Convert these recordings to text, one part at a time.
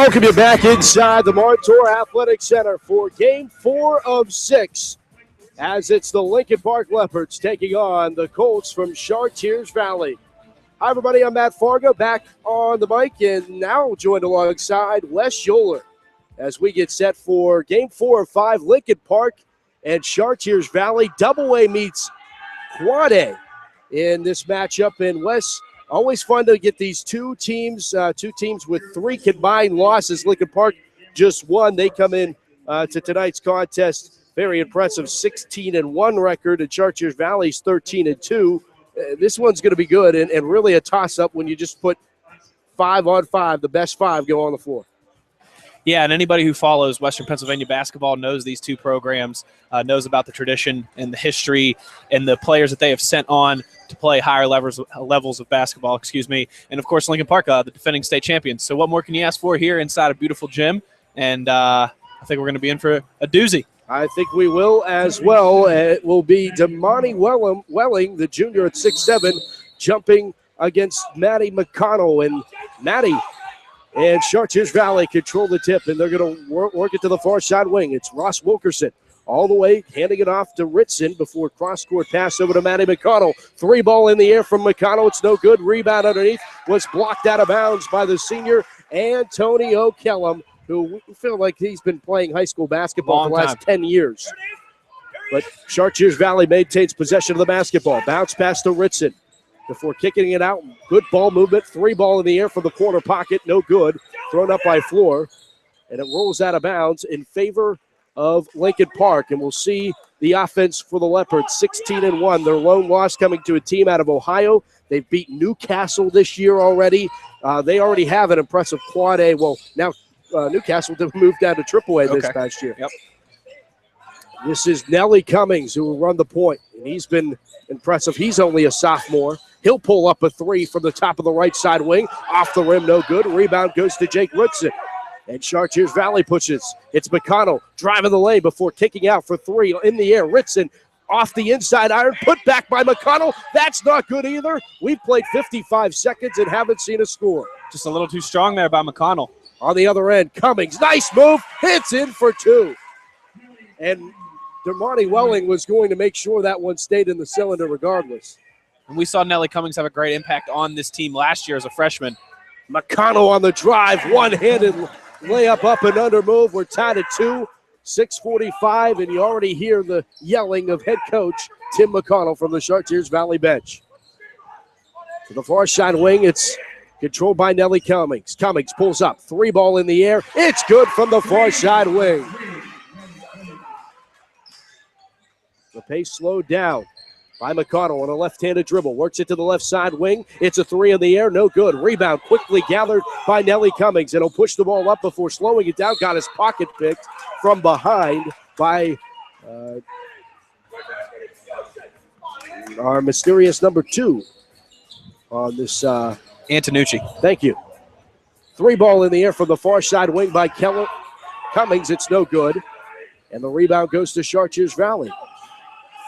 welcome you back inside the Montour Athletic Center for Game 4 of 6, as it's the Lincoln Park Leopards taking on the Colts from Chartiers Valley. Hi, everybody. I'm Matt Fargo, back on the mic, and now joined alongside Wes Scholler as we get set for Game 4 of 5, Lincoln Park and Chartiers Valley. Double A meets Quad A in this matchup, and Wes, always fun to get these two teams with 3 combined losses. Lincoln Park just won. They come in to tonight's contest. Very impressive 16-1 record, and Chartiers Valley's 13-2. This one's going to be good and really a toss-up when you just put 5-on-5, the best 5 go on the floor. Yeah, and anybody who follows Western Pennsylvania basketball knows these two programs, knows about the tradition and the history and the players that they have sent on to play higher levels of basketball, and, of course, Lincoln Park, the defending state champions. So what more can you ask for here inside a beautiful gym? And I think we're going to be in for a doozy. I think we will as well. It will be Damani Welling, the junior at 6'7", jumping against Maddie McConnell. And Maddie and Chartiers Valley control the tip, and they're going to work it to the far side wing. It's Ross Wilkerson all the way, handing it off to Ritson before cross-court pass over to Maddie McConnell. 3 ball in the air from McConnell. It's no good. Rebound underneath was blocked out of bounds by the senior Antonio Kellum, who we feel like he's been playing high school basketball for the last 10 years. But Chartiers Valley maintains possession of the basketball. Bounce pass to Ritson before kicking it out. Good ball movement. 3 ball in the air from the corner pocket. No good. Thrown up by Floor. And it rolls out of bounds in favor of Lincoln Park. And we'll see the offense for the Leopards, 16-1. Their lone loss coming to a team out of Ohio. They've beat Newcastle this year already. They already have an impressive quad A. Well, now Newcastle moved down to AAA this past year. Yep. This is Nelly Cummings, who will run the point, and he's been impressive. He's only a sophomore. He'll pull up a 3 from the top of the right side wing. Off the rim, no good. Rebound goes to Jake Ritson. And Chartiers Valley pushes. It's McConnell driving the lane before kicking out for 3 in the air. Ritson off the inside iron, put back by McConnell. That's not good either. We've played 55 seconds and haven't seen a score. Just a little too strong there by McConnell. On the other end, Cummings, nice move, hits in for 2. And Damani Welling was going to make sure that one stayed in the cylinder regardless. And we saw Nelly Cummings have a great impact on this team last year as a freshman. McConnell on the drive, one-handed layup up and under move. We're tied at 2, 6:45, and you already hear the yelling of head coach Tim McConnell from the Chartiers Valley bench. To the far side wing, it's controlled by Nelly Cummings. Cummings pulls up, 3 ball in the air. It's good from the far side wing. The pace slowed down by McConnell on a left-handed dribble. Works it to the left side wing. It's a 3 in the air, no good. Rebound quickly gathered by Nelly Cummings, and he'll push the ball up before slowing it down. Got his pocket picked from behind by our mysterious number 2 on this Antonucci. Thank you. 3 ball in the air from the far side wing by Cummings. It's no good. And the rebound goes to Chartiers Valley.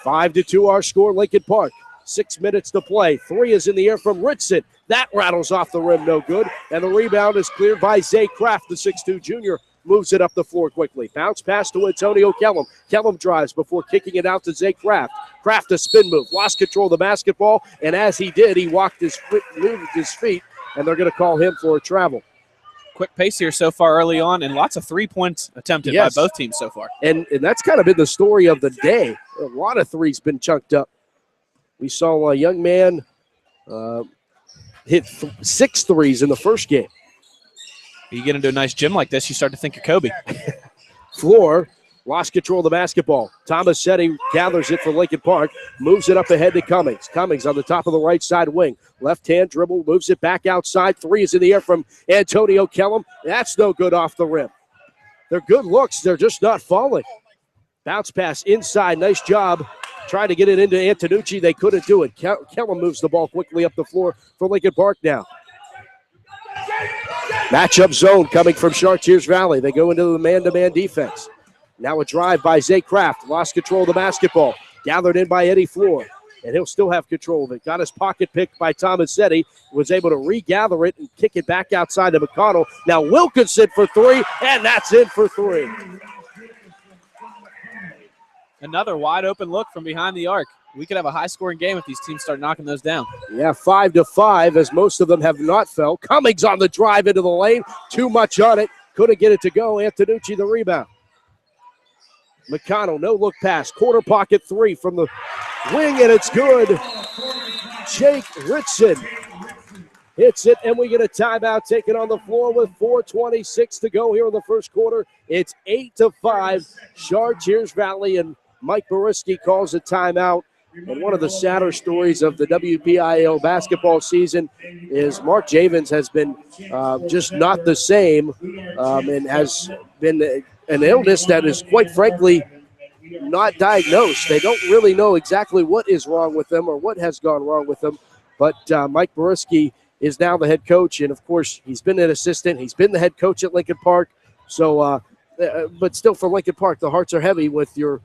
5-2 our score, Lincoln Park. 6 minutes to play. 3 is in the air from Ritson. That rattles off the rim, no good. And the rebound is cleared by Zay Kraft, the 6'2 junior. Moves it up the floor quickly. Bounce pass to Antonio Kellum. Kellum drives before kicking it out to Zay Kraft. Kraft a spin move. Lost control of the basketball, and as he did, he moved his feet, and they're going to call him for a travel. Quick pace here so far early on, and lots of 3 points attempted by both teams so far. And that's kind of been the story of the day. A lot of 3s been chunked up. We saw a young man hit 6 threes in the first game. You get into a nice gym like this, you start to think of Kobe. Floor lost control of the basketball. Thomas Setti gathers it for Lincoln Park, moves it up ahead to Cummings. Cummings on the top of the right side wing. Left-hand dribble, moves it back outside. 3 is in the air from Antonio Kellum. That's no good off the rim. They're good looks. They're just not falling. Bounce pass inside. Nice job trying to get it into Antonucci. They couldn't do it. Kellum moves the ball quickly up the floor for Lincoln Park now. Matchup zone coming from Chartiers Valley. They go into the man-to-man defense. Now a drive by Zay Kraft. Lost control of the basketball. Gathered in by Eddie Floor. and he'll still have control of it. Got his pocket picked by Tomasetti, was able to regather it and kick it back outside to McConnell. Now Wilkinson for three, and that's in for three. Another wide open look from behind the arc. We could have a high-scoring game if these teams start knocking those down. Yeah, 5-5, as most of them have not fell. Cummings on the drive into the lane. Too much on it. Couldn't get it to go. Antonucci the rebound. McConnell, no look pass. Corner pocket three from the wing, and it's good. Jake Ritson hits it, and we get a timeout taken on the floor with 4:26 to go here in the first quarter. It's 8-5. Chartiers Valley, and Mike Boriski calls a timeout. And one of the sadder stories of the WPIL basketball season is Mark Javins has been just not the same and has been an illness that is, quite frankly, not diagnosed. They don't really know exactly what is wrong with them or what has gone wrong with them. But Mike Boriski is now the head coach, and, of course, he's been an assistant. He's been the head coach at Lincoln Park. So, but still, for Lincoln Park, the hearts are heavy with your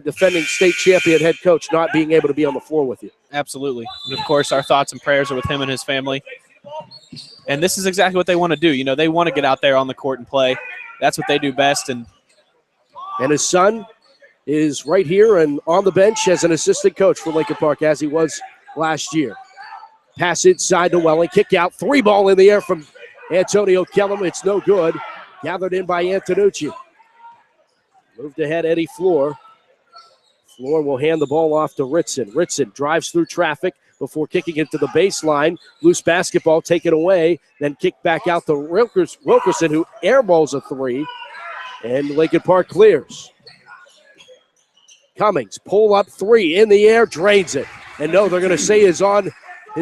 defending state champion head coach not being able to be on the floor with you. Absolutely. And, of course, our thoughts and prayers are with him and his family. And this is exactly what they want to do. You know, they want to get out there on the court and play. That's what they do best. And his son is right here and on the bench as an assistant coach for Lincoln Park, as he was last year. Pass inside to Welling. Kick out. Three ball in the air from Antonio Kellum. It's no good. Gathered in by Antonucci. Moved ahead, Eddie Floor. Floor will hand the ball off to Ritson. Ritson drives through traffic before kicking it to the baseline. Loose basketball taken away, then kicked back out to Wilkerson, who airballs a three, and Lincoln Park clears. Cummings, pull up three in the air, drains it. And no, they're going to say his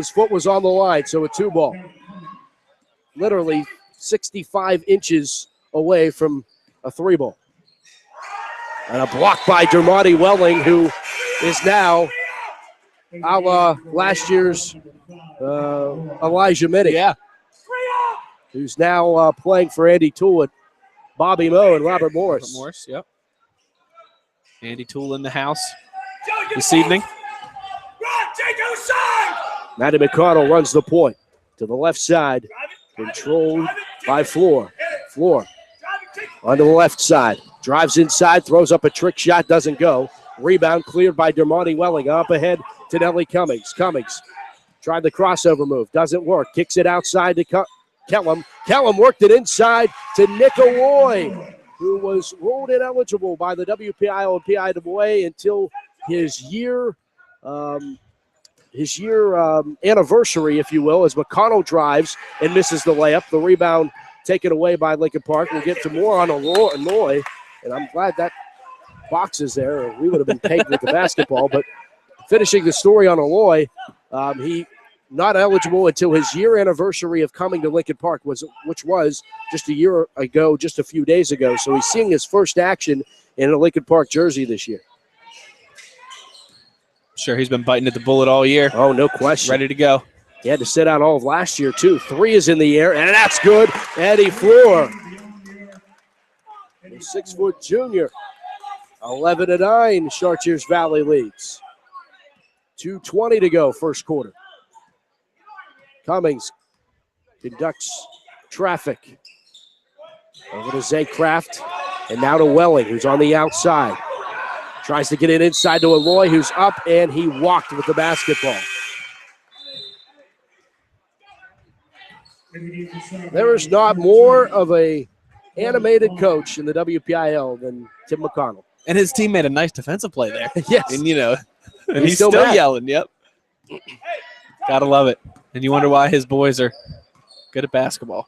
foot was on the line, so a two ball. Literally 65 inches away from a three ball. And a block by Dermody Welling, who is now a la last year's Elijah Minnie. Yeah. Who's now playing for Andy Toole, Bobby Moe, and Robert Morris. Robert Morris, yep. Andy Toole in the house this evening. Matty McConnell runs the point to the left side, controlled by Floor. Floor on the left side. Drives inside, throws up a trick shot, doesn't go. Rebound cleared by Dermody Welling. Up ahead to Nelly Cummings. Cummings tried the crossover move, doesn't work. Kicks it outside to Kellum. Kellum worked it inside to Nick Roy, who was ruled ineligible by the WPIL and PIAA until his year anniversary, if you will, as McConnell drives and misses the layup. The rebound taken away by Lincoln Park. We'll get to more on Roy. And I'm glad that box is there, or we would have been pegged with the basketball. But finishing the story on Aloy, he not eligible until his year anniversary of coming to Lincoln Park, which was just a year ago, just a few days ago. So he's seeing his first action in a Lincoln Park jersey this year. Sure, he's been biting at the bullet all year. Oh, no question. Ready to go. He had to sit out all of last year, too. Three is in the air, and that's good. Eddie Floor. The 6-foot junior. 11-9, Chartiers Valley leads. 2:20 to go, first quarter. Cummings conducts traffic. Over to Zay Kraft, and now to Welling, who's on the outside. Tries to get it inside to Aloy, who's up, and he walked with the basketball. There is not more of a animated coach in the WPIL than Tim McConnell. And his team made a nice defensive play there. Yes. And, and he's still still yelling. Yep. Gotta love it. And you wonder why his boys are good at basketball.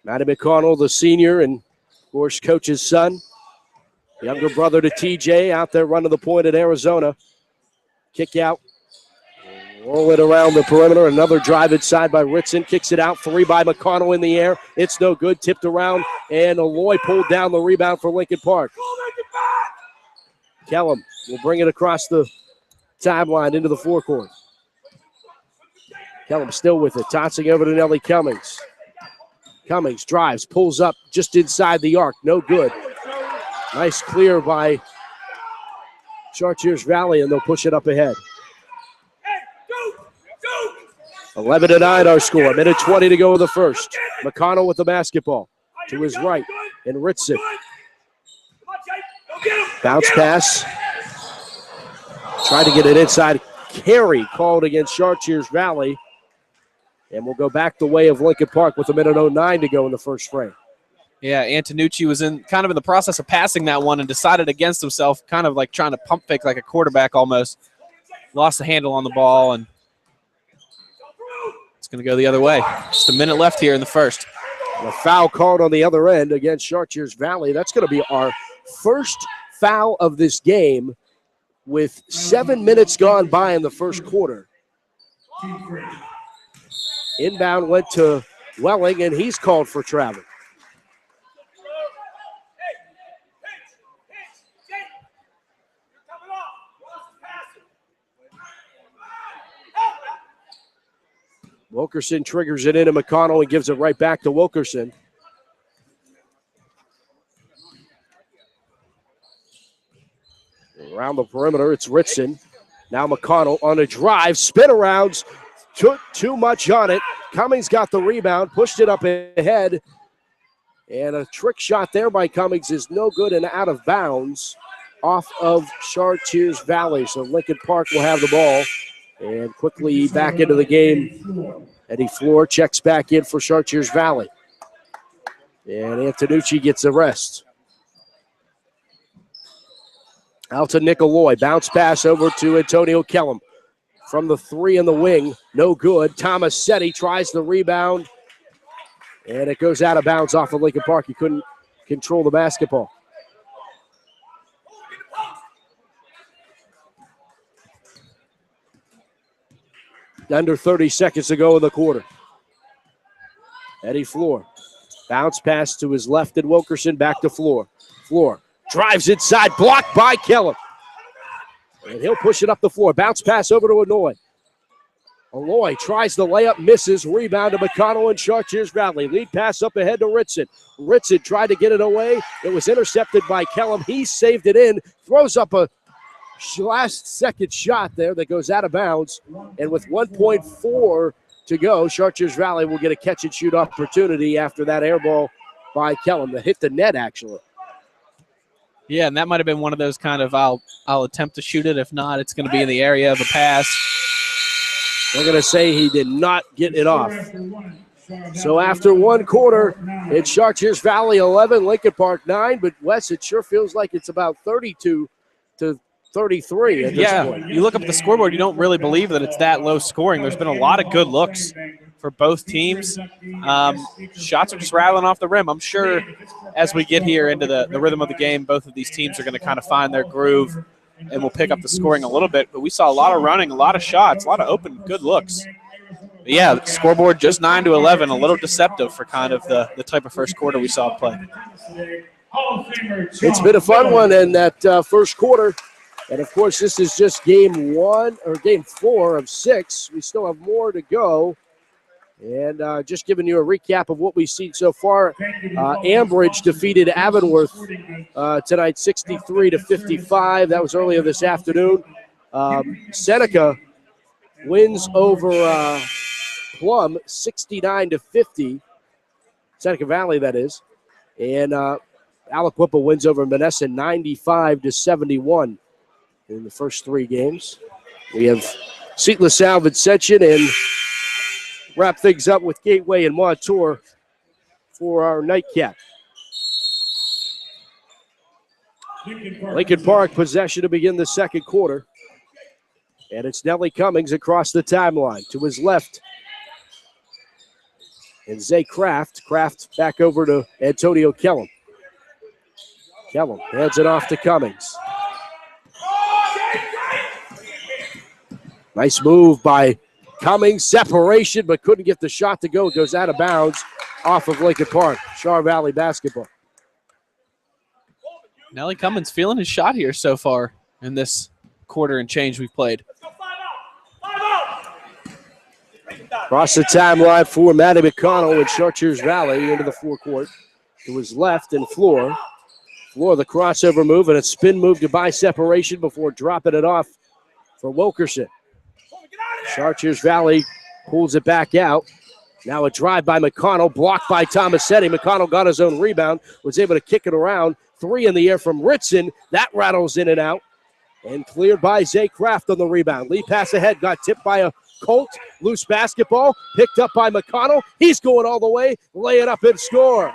Matty McConnell, the senior, and, of course, coach's son. Younger brother to TJ out there running the point at Arizona. Kick out. Roll it around the perimeter. Another drive inside by Ritson. Kicks it out. Three by McConnell in the air. It's no good. Tipped around. And Aloy pulled down the rebound for Lincoln Park. Kellum will bring it across the timeline into the forecourt. Kellum still with it. Tossing over to Nelly Cummings. Cummings drives. Pulls up just inside the arc. No good. Nice clear by Chartiers Valley, and they'll push it up ahead. 11-9 our score. Minute 20 to go in the first. McConnell with the basketball to his right. And Ritson. Bounce pass. Trying to get it inside. Carry called against Chartiers Valley. And we'll go back the way of Lincoln Park with a minute 09 to go in the first frame. Yeah, Antonucci was in the process of passing that one and decided against himself, kind of like trying to pump fake like a quarterback almost. Lost the handle on the ball, and it's going to go the other way. Just a minute left here in the first. And a foul called on the other end against Chartiers Valley. That's going to be our first foul of this game with 7 minutes gone by in the first quarter. Inbound went to Welling, and he's called for travel. Wilkerson triggers it into McConnell and gives it right back to Wilkerson. Around the perimeter, it's Ritson. Now McConnell on a drive, spin arounds, took too much on it. Cummings got the rebound, pushed it up ahead, and a trick shot there by Cummings is no good and out of bounds off of Chartiers Valley. So Lincoln Park will have the ball. And quickly back into the game, Eddie Floor checks back in for Chartiers Valley. And Antonucci gets a rest. Out to Nicoloy. Bounce pass over to Antonio Kellum. From the three in the wing, no good. Tomasetti tries the rebound. And it goes out of bounds off of Lincoln Park. He couldn't control the basketball. Under 30 seconds to go in the quarter. Eddie Floor. Bounce pass to his left and Wilkerson back to Floor. Floor drives inside, blocked by Kellum. And he'll push it up the floor. Bounce pass over to Anoy. Aloy tries the layup, misses. Rebound to McConnell and Chartiers Valley. Lead pass up ahead to Ritson. Ritson tried to get it away. It was intercepted by Kellum. He saved it in. Throws up a last-second shot there that goes out of bounds. And with 1.4 to go, Chartiers Valley will get a catch-and-shoot opportunity after that air ball by Kellum that hit the net, actually. Yeah, and that might have been one of those kind of I'll attempt to shoot it. If not, it's going to be in the area of a pass. They're going to say he did not get it off. So after one quarter, it's Chartiers Valley 11, Lincoln Park 9. But, Wes, it sure feels like it's about 32 to 33 at this point. You look up at the scoreboard, you don't really believe that it's that low scoring. There's been a lot of good looks for both teams. Shots are just rattling off the rim. I'm sure as we get here into the rhythm of the game, both of these teams are going to kind of find their groove and we'll pick up the scoring a little bit. But we saw a lot of running, a lot of shots, a lot of open, good looks. But yeah, scoreboard just 9 to 11, a little deceptive for kind of the type of first quarter we saw play. It's been a fun one in that first quarter. And, of course, this is just game 4 of 6. We still have more to go. And just giving you a recap of what we've seen so far. Ambridge defeated Avonworth tonight 63-55. That was earlier this afternoon. Seneca wins over Plum 69-50. Seneca Valley, that is. And Aliquippa wins over Menneson 95-71 in the first 3 games. We have St. LaSalle Vincentian and wrap things up with Gateway and Montour for our nightcap. Lincoln Park possession to begin the second quarter. And it's Nellie Cummings across the timeline to his left. And Zay Kraft. Kraft back over to Antonio Kellum. Kellum hands it off to Cummings. Nice move by Cummings, separation, but couldn't get the shot to go. It goes out of bounds off of Lincoln Park. Char Valley basketball. Nellie Cummins feeling his shot here so far in this quarter and change we've played. Across the timeline for Maddie McConnell and Chartiers Valley into the forecourt. To his left and Floor. Floor, the crossover move and a spin move to buy separation before dropping it off for Wilkerson. Chartiers Valley Pulls it back out. Now a drive by McConnell, blocked by Tomasetti. McConnell got his own rebound, was able to kick it around. 3 in the air from Ritson. That rattles in and out. And cleared by Zay Kraft on the rebound. Lead pass ahead, got tipped by a Colt. Loose basketball, picked up by McConnell. He's going all the way, lay it up and score.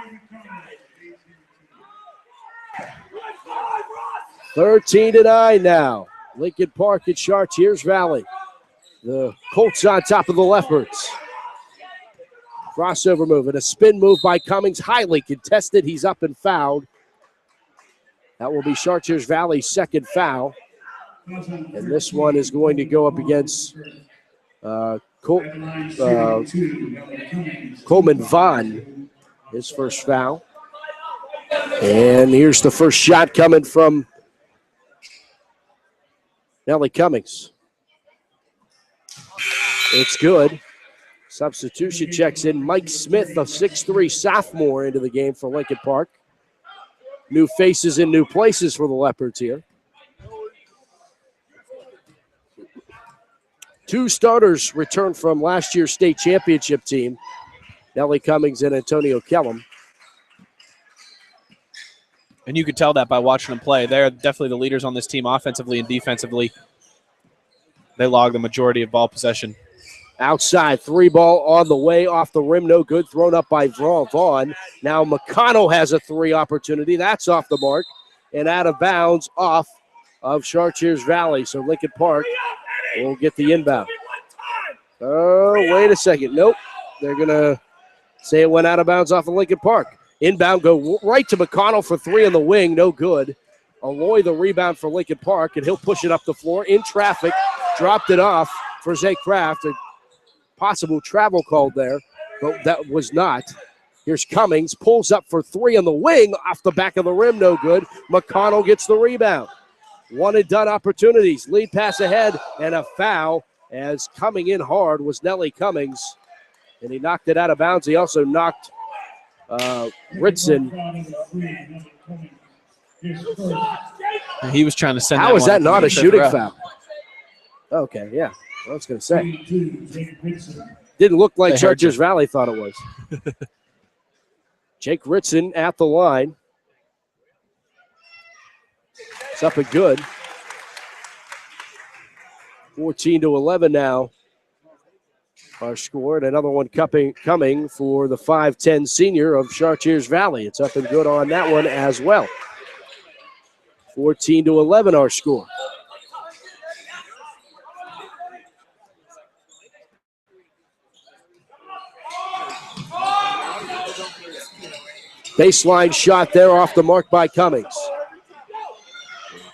13-9 now. Lincoln Park at Chartiers Valley. The Colts on top of the Leopards. Crossover move and a spin move by Cummings. Highly contested. He's up and fouled. That will be Chartiers Valley's second foul. And this one is going to go up against Coleman Vaughn, his first foul. And here's the first shot coming from Nellie Cummings. It's good. Substitution checks in. Mike Smith, a 6'3 sophomore, into the game for Lincoln Park. New faces in new places for the Leopards here. 2 starters returned from last year's state championship team, Nellie Cummings and Antonio Kellum. And you could tell that by watching them play. They're definitely the leaders on this team offensively and defensively. They log the majority of ball possession. Outside, 3 ball on the way, off the rim, no good. Thrown up by Vaughn. Now McConnell has a 3 opportunity. That's off the mark and out of bounds off of Chartiers Valley. So Lincoln Park will get the inbound. Oh, wait a second. Nope. They're going to say it went out of bounds off of Lincoln Park. Inbound go right to McConnell for 3 in the wing. No good. Aloy the rebound for Lincoln Park, and he'll push it up the floor in traffic. Dropped it off for Zay Kraft. A possible travel called there, but that was not. Here's Cummings. Pulls up for 3 in the wing. Off the back of the rim. No good. McConnell gets the rebound. One and done opportunities. Lead pass ahead and a foul as coming in hard was Nellie Cummings, and he knocked it out of bounds. He also knocked Ritson. He was trying to send How is that not a shooting foul? Okay, yeah. I was going to say. Didn't look like Chartiers Valley thought it was. Jake Ritson at the line. It's up and good. 14-11 now. Our score, and another one coming for the 5'10 senior of Chartiers Valley. It's up and good on that one as well. 14-11 our score. Baseline shot there off the mark by Cummings.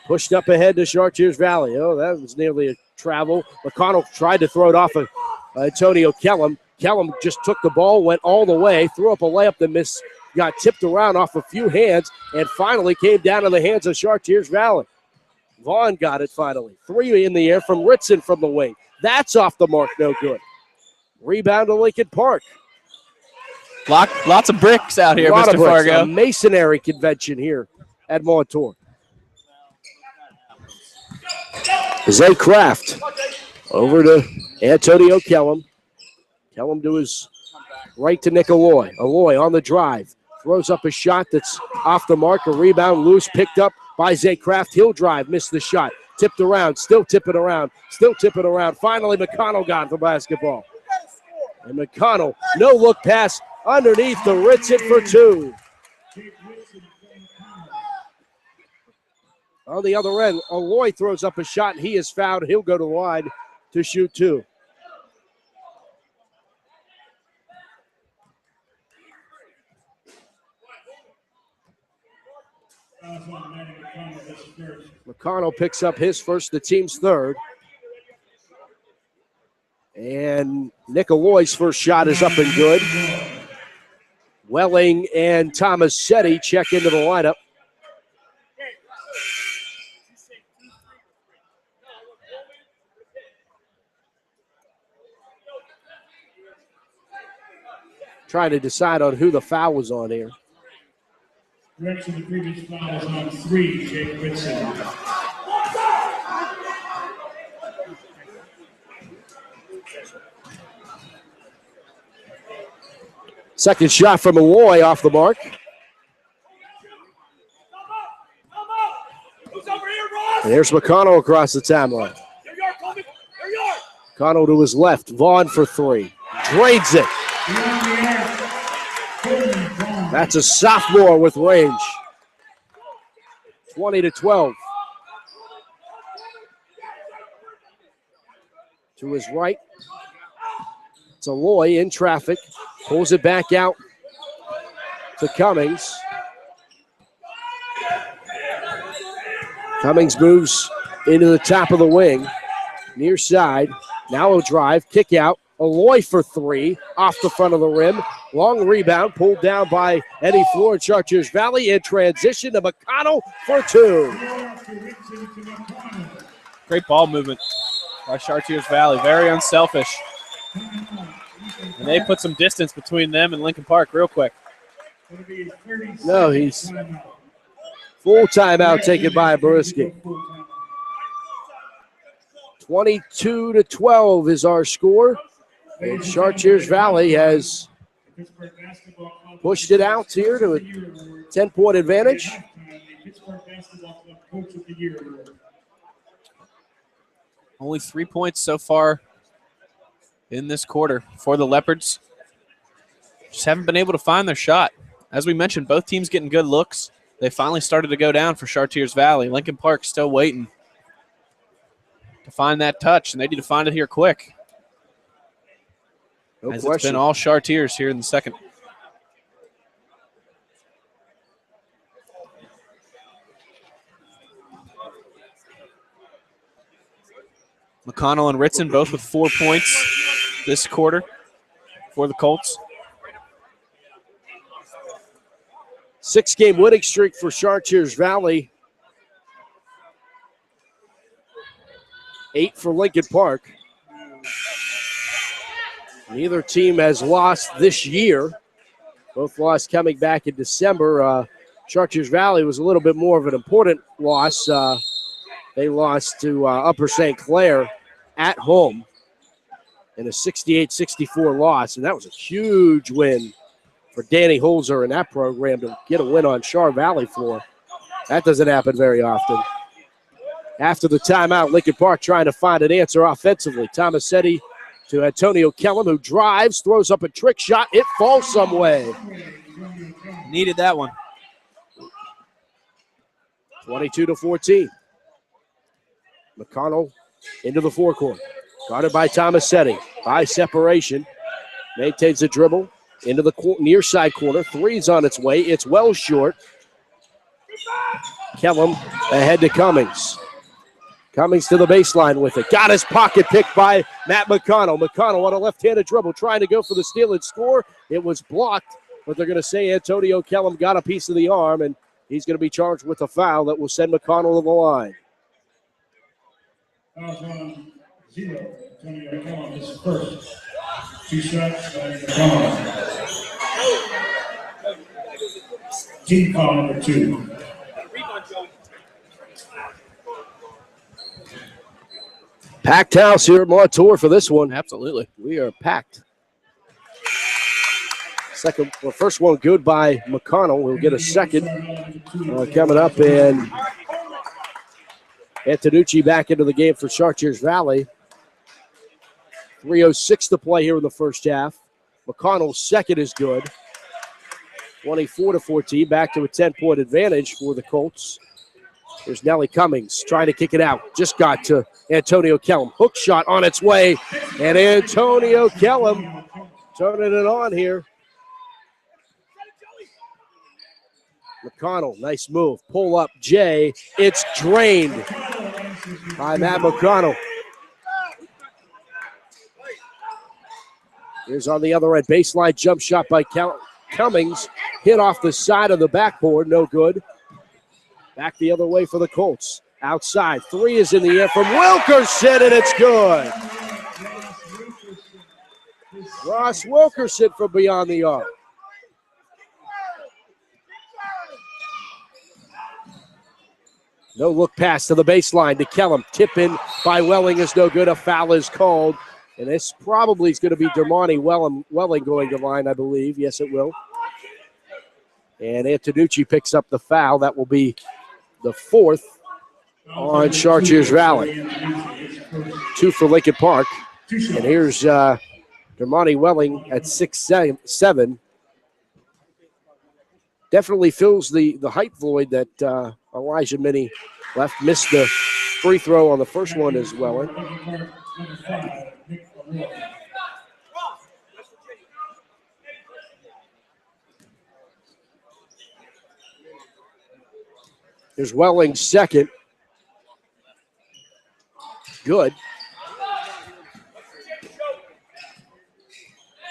Pushed up ahead to Chartiers Valley. Oh, that was nearly a travel. McConnell tried to throw it off of Antonio Kellum. Kellum just took the ball, went all the way, threw up a layup that missed, got tipped around off a few hands, and finally came down in the hands of Chartiers Valley. Vaughn got it finally. 3 in the air from Ritson from the wing. That's off the mark, no good. Rebound to Lincoln Park. Lots of bricks out here, Mr. Fargo. A masonry convention here at Montour. Zay Kraft over to Antonio Kellum. Kellum to his right to Nick Aloy. Aloy on the drive. Throws up a shot that's off the mark. A rebound loose, picked up by Zay Kraft. He'll drive, missed the shot. Tipped around, still tipping around, still tipping around. Finally, McConnell got the basketball. And McConnell, no look pass underneath the Ritson for 2. On the other end, Aloy throws up a shot, and he is fouled. He'll go to the line to shoot 2. McConnell picks up his first, the team's third. And Nick Aloy's first shot is up and good. Welling and Tomasetti check into the lineup. Trying to decide on who the foul was on here. Direction, the previous foul was on 3, Jake Ritson. Second shot from Malloy off the mark. And here's McConnell across the timeline. McConnell to his left. Vaughn for three. Drains it. That's a sophomore with range. 20-12. To his right. It's Aloy in traffic. Pulls it back out to Cummings. Cummings moves into the top of the wing. Near side. Now he'll drive. Kick out. Aloy for three. Off the front of the rim. Long rebound. Pulled down by Eddie Floor at Chartiers Valley. In transition to McConnell for two. Great ball movement by Chartiers Valley. Very unselfish. And they put some distance between them and Lincoln Park real quick. No, he's full timeout taken by Boriski. 22-12 is our score. And Chartiers Valley has pushed it out here to a 10-point advantage. Only 3 points so far in this quarter for the Leopards. Just haven't been able to find their shot. As we mentioned, both teams getting good looks. They finally started to go down for Chartiers Valley. Lincoln Park still waiting to find that touch, and they need to find it here quick. No as question. It's been all Chartiers here in the second. McConnell and Ritson both with 4 points this quarter for the Colts. 6-game winning streak for Chartiers Valley. 8 for Lincoln Park. Neither team has lost this year. Both lost coming back in December. Chartiers Valley was a little bit more of an important loss. They lost to Upper St. Clair at home in a 68-64 loss, and that was a huge win for Danny Holzer and that program to get a win on Char Valley floor. That doesn't happen very often. After the timeout, Lincoln Park trying to find an answer offensively. Tomasetti to Antonio Kellum, who drives, throws up a trick shot. It falls some way. Needed that one. 22-14. McConnell into the forecourt. Guarded by Tomasetti. By separation. Maintains the dribble. Into the near side corner. Three's on its way. It's well short. Kellum ahead to Cummings. Cummings to the baseline with it. Got his pocket picked by Matt McConnell. McConnell on a left-handed dribble trying to go for the steal and score. It was blocked, but they're going to say Antonio Kellum got a piece of the arm, and he's going to be charged with a foul that will send McConnell to the line. Fouls on 0. Antonio Kellum is first. 2 shots by McConnell. Team foul number 2. Packed house here at Montour for this one. Absolutely. We are packed. First one good by McConnell. We'll get a second coming up, and Antonucci back into the game for Chartiers Valley. 3:06 to play here in the first half. McConnell's second is good. 24-14, back to a 10-point advantage for the Colts. Here's Nellie Cummings trying to kick it out. Just got to Antonio Kellum. Hook shot on its way, and Antonio Kellum turning it on here. McConnell, nice move. Pull up, Jay. It's drained by Matt McConnell. Here's on the other end. Baseline jump shot by Cummings. Hit off the side of the backboard. No good. Back the other way for the Colts. Outside. 3 is in the air from Wilkerson, and it's good. Ross Wilkerson from beyond the arc. No look pass to the baseline to Kellum. Tip in by Welling is no good. A foul is called. And this probably is going to be Dermonti Welling going to line, I believe. Yes, it will. And Antonucci picks up the foul. That will be the 4th on Chartiers Valley. 2 for Lincoln Park. And here's Dermonti Welling at 6'7". Definitely fills the height void that Elijah Minnie left. Missed the free throw on the first one as well. Here's Welling's second. Good.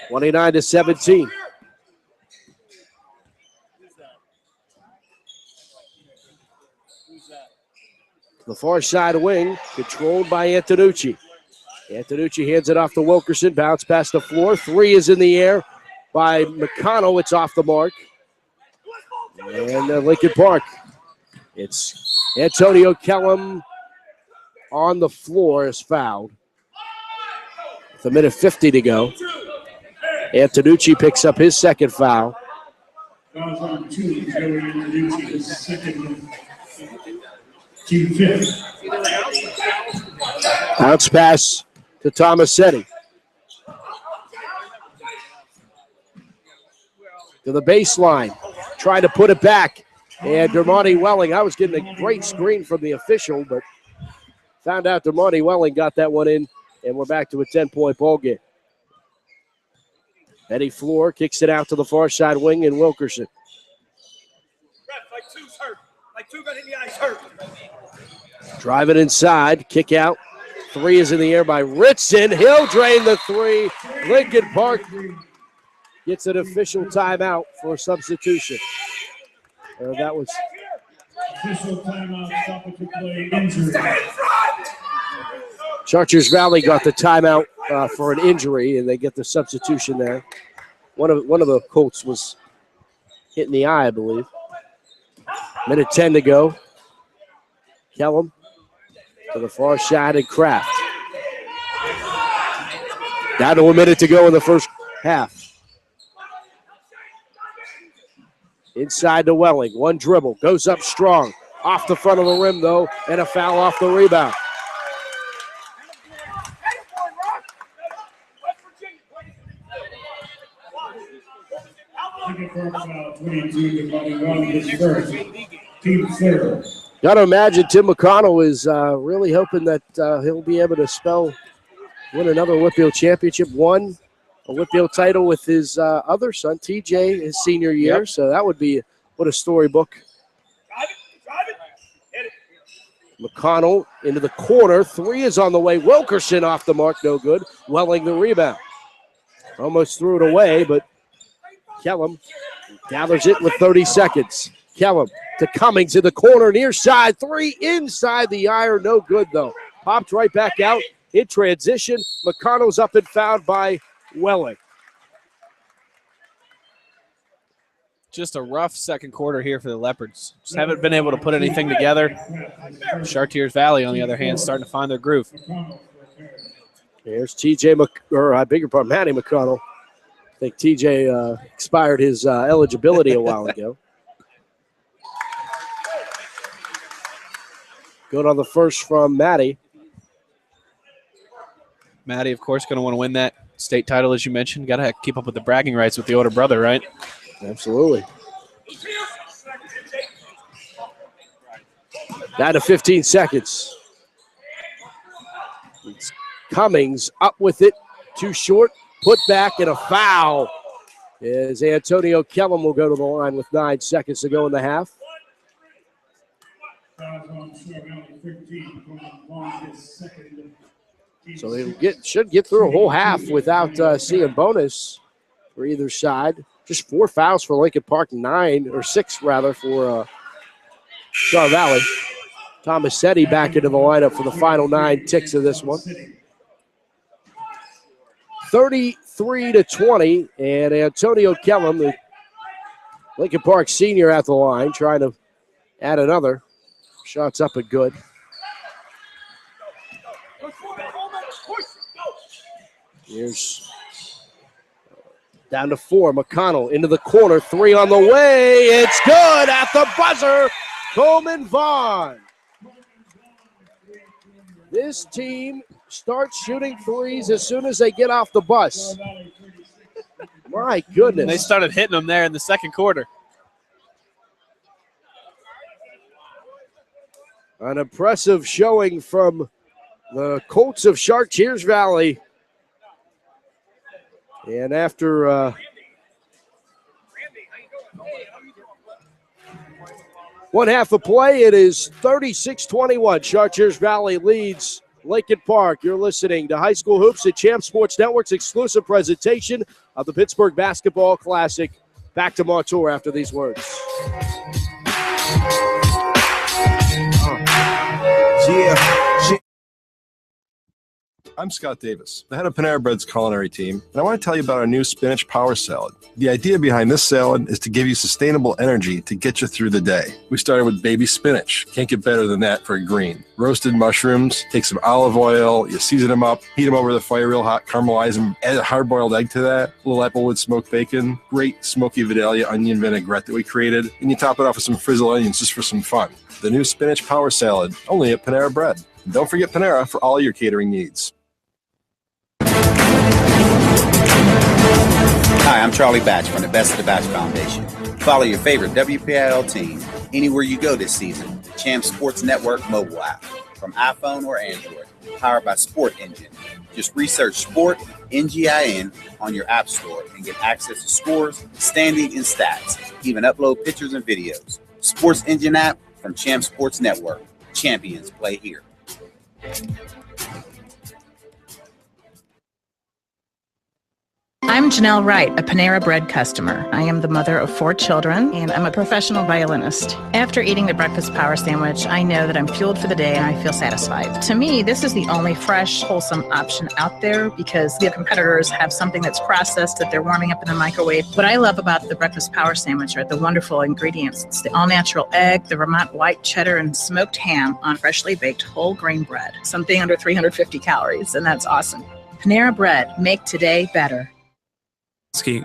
29-17. The far side wing, controlled by Antonucci. Antonucci hands it off to Wilkerson, bounce past the floor. 3 is in the air by McConnell. It's off the mark. And Lincoln Park. It's Antonio Kellum on the floor is fouled. With 1:50 to go. Antonucci picks up his second foul. Fouls on 2. Joey Antonucci, his second. Team 5th. Bounce pass to Tomasetti. To the baseline. Trying to put it back. And Dermonti Welling, I was getting a great screen from the official, but found out Dermonti Welling got that one in, and we're back to a 10-point ball game. Eddie Floor kicks it out to the far side wing, and Wilkerson. Drive it inside, kick out. 3 is in the air by Ritson. He'll drain the 3. Lincoln Park gets an official timeout for substitution. That was Official timeout, stoppage of play, injury. Chartiers Valley got the timeout for an injury, and they get the substitution there. One of the Colts was hit in the eye, I believe. 1:10 to go. Kellum to the far side and Kraft. Down to 1 minute to go in the first half. Inside to Welling. 1 dribble. Goes up strong. Off the front of the rim, though, and a foul off the rebound. Got to imagine Tim McConnell is really hoping that he'll be able to win another Whitfield championship. Won a Whitfield title with his other son, TJ, his senior year. Yep. So that would be what a storybook. McConnell into the corner. 3 is on the way. Wilkerson off the mark, no good. Welling the rebound. Almost threw it away, but Kellum gathers it with 30 seconds. Kellum to Cummings in the corner, near side. 3 inside the iron, no good though. Popped right back out in transition. McConnell's up and fouled by Welling. Just a rough second quarter here for the Leopards. Just haven't been able to put anything together. Chartiers Valley, on the other hand, starting to find their groove. There's Manny McConnell. I think TJ expired his eligibility a while ago. Good on the first from Matty. Matty, of course, going to want to win that state title, as you mentioned. Got to keep up with the bragging rights with the older brother, right? Absolutely. Down to 15 seconds. It's Cummings up with it. Too short. Put back and a foul. As Antonio Kellum will go to the line with 9 seconds to go in the half. So they should get through a whole half without seeing bonus for either side. Just 4 fouls for Lincoln Park, 6 rather for Char Valley. Tomasetti back into the lineup for the final 9 ticks of this one. 33-20, and Antonio Kellum, the Lincoln Park senior, at the line, trying to add another. Shots up and good. Here's down to 4. McConnell into the corner. 3 on the way. It's good at the buzzer. Coleman Vaughn. This team starts shooting threes as soon as they get off the bus. My goodness. They started hitting them there in the second quarter. An impressive showing from the Colts of Chartiers Valley. And after one half of play, it is 36-21. Chartiers Valley leads Lincoln Park. You're listening to High School Hoops at Champ Sports Network's exclusive presentation of the Pittsburgh Basketball Classic. Back to Montour after these words. I'm Scott Davis, the head of Panera Bread's culinary team, and I want to tell you about our new spinach power salad. The idea behind this salad is to give you sustainable energy to get you through the day. We started with baby spinach. Can't get better than that for a green. Roasted mushrooms, take some olive oil, you season them up, heat them over the fire real hot, caramelize them, add a hard-boiled egg to that, a little applewood smoked bacon, great smoky Vidalia onion vinaigrette that we created, and you top it off with some frizzled onions just for some fun. The new spinach power salad, only at Panera Bread. And don't forget Panera for all your catering needs. Hi, I'm Charlie Batch from the Best of the Batch Foundation. Follow your favorite WPIL team anywhere you go this season. Champ Sports Network mobile app from iPhone or Android, powered by Sport Engine. Just research Sport NGIN on your app store and get access to scores, standings, and stats. Even upload pictures and videos. Sports Engine app from Champ Sports Network. Champions play here. I'm Janelle Wright, a Panera Bread customer. I am the mother of 4 children, and I'm a professional violinist. After eating the breakfast power sandwich, I know that I'm fueled for the day and I feel satisfied. To me, this is the only fresh, wholesome option out there because the competitors have something that's processed that they're warming up in the microwave. What I love about the breakfast power sandwich are the wonderful ingredients. It's the all-natural egg, the Vermont white cheddar, and smoked ham on freshly baked whole grain bread. Something under 350 calories, and that's awesome. Panera Bread, make today better.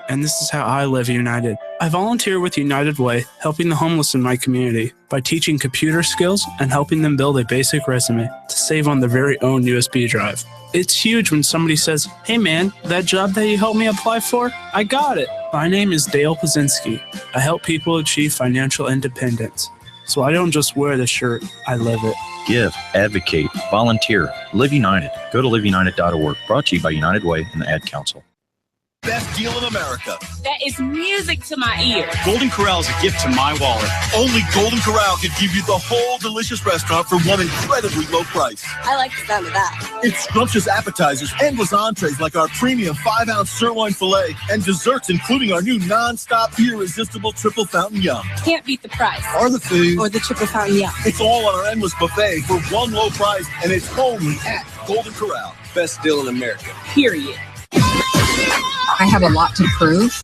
And this is how I live united. I volunteer with United Way, helping the homeless in my community by teaching computer skills and helping them build a basic resume to save on their very own USB drive. It's huge when somebody says, "Hey man, that job that you helped me apply for, I got it." My name is Dale Pazinski. I help people achieve financial independence. So I don't just wear the shirt, I live it. Give, advocate, volunteer, Live United. Go to liveunited.org. Brought to you by United Way and the Ad Council. Best deal in America. That is music to my ears. Golden Corral is a gift to my wallet. Only Golden Corral can give you the whole delicious restaurant for one incredibly low price. I like the sound of that. It's scrumptious appetizers, endless entrees like our premium 5-ounce sirloin filet, and desserts including our new non-stop irresistible triple fountain yum. Can't beat the price. Or the food. Or the triple fountain yum. It's all on our endless buffet for one low price, and it's only at Golden Corral. Best deal in America. Period. I have a lot to prove.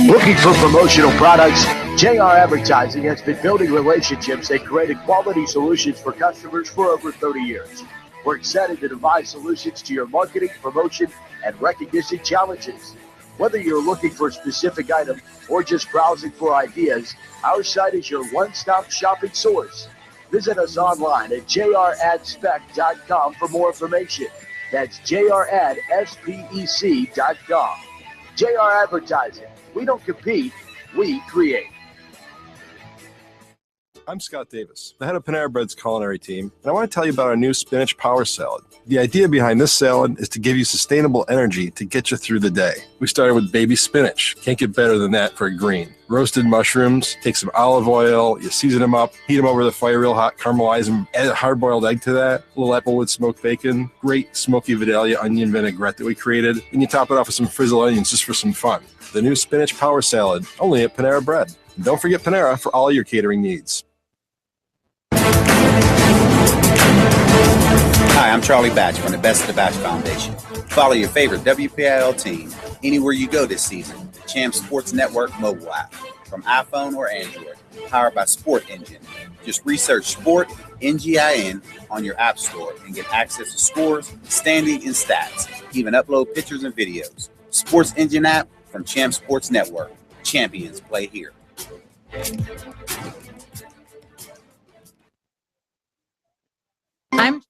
Looking for promotional products? JR Advertising has been building relationships and creating quality solutions for customers for over 30 years. We're excited to devise solutions to your marketing, promotion, and recognition challenges. Whether you're looking for a specific item or just browsing for ideas, our site is your one-stop shopping source. Visit us online at jradspec.com for more information. That's jradspec.com. JR Advertising. We don't compete, we create. I'm Scott Davis, the head of Panera Bread's culinary team, and I want to tell you about our new spinach power salad. The idea behind this salad is to give you sustainable energy to get you through the day. We started with baby spinach. Can't get better than that for a green. Roasted mushrooms, take some olive oil, you season them up, heat them over the fire real hot, caramelize them, add a hard-boiled egg to that, a little applewood smoked bacon, great smoky Vidalia onion vinaigrette that we created, and you top it off with some frizzled onions just for some fun. The new spinach power salad, only at Panera Bread. And don't forget Panera for all your catering needs. Hi, I'm Charlie Batch from the Best of the Batch Foundation. Follow your favorite WPIL team anywhere you go this season. Champ Sports Network mobile app from iPhone or Android, powered by Sport Engine. Just research Sport NGIN on your app store and get access to scores, standings, and stats. even upload pictures and videos. Sports Engine app from Champ Sports Network. Champions play here. I'm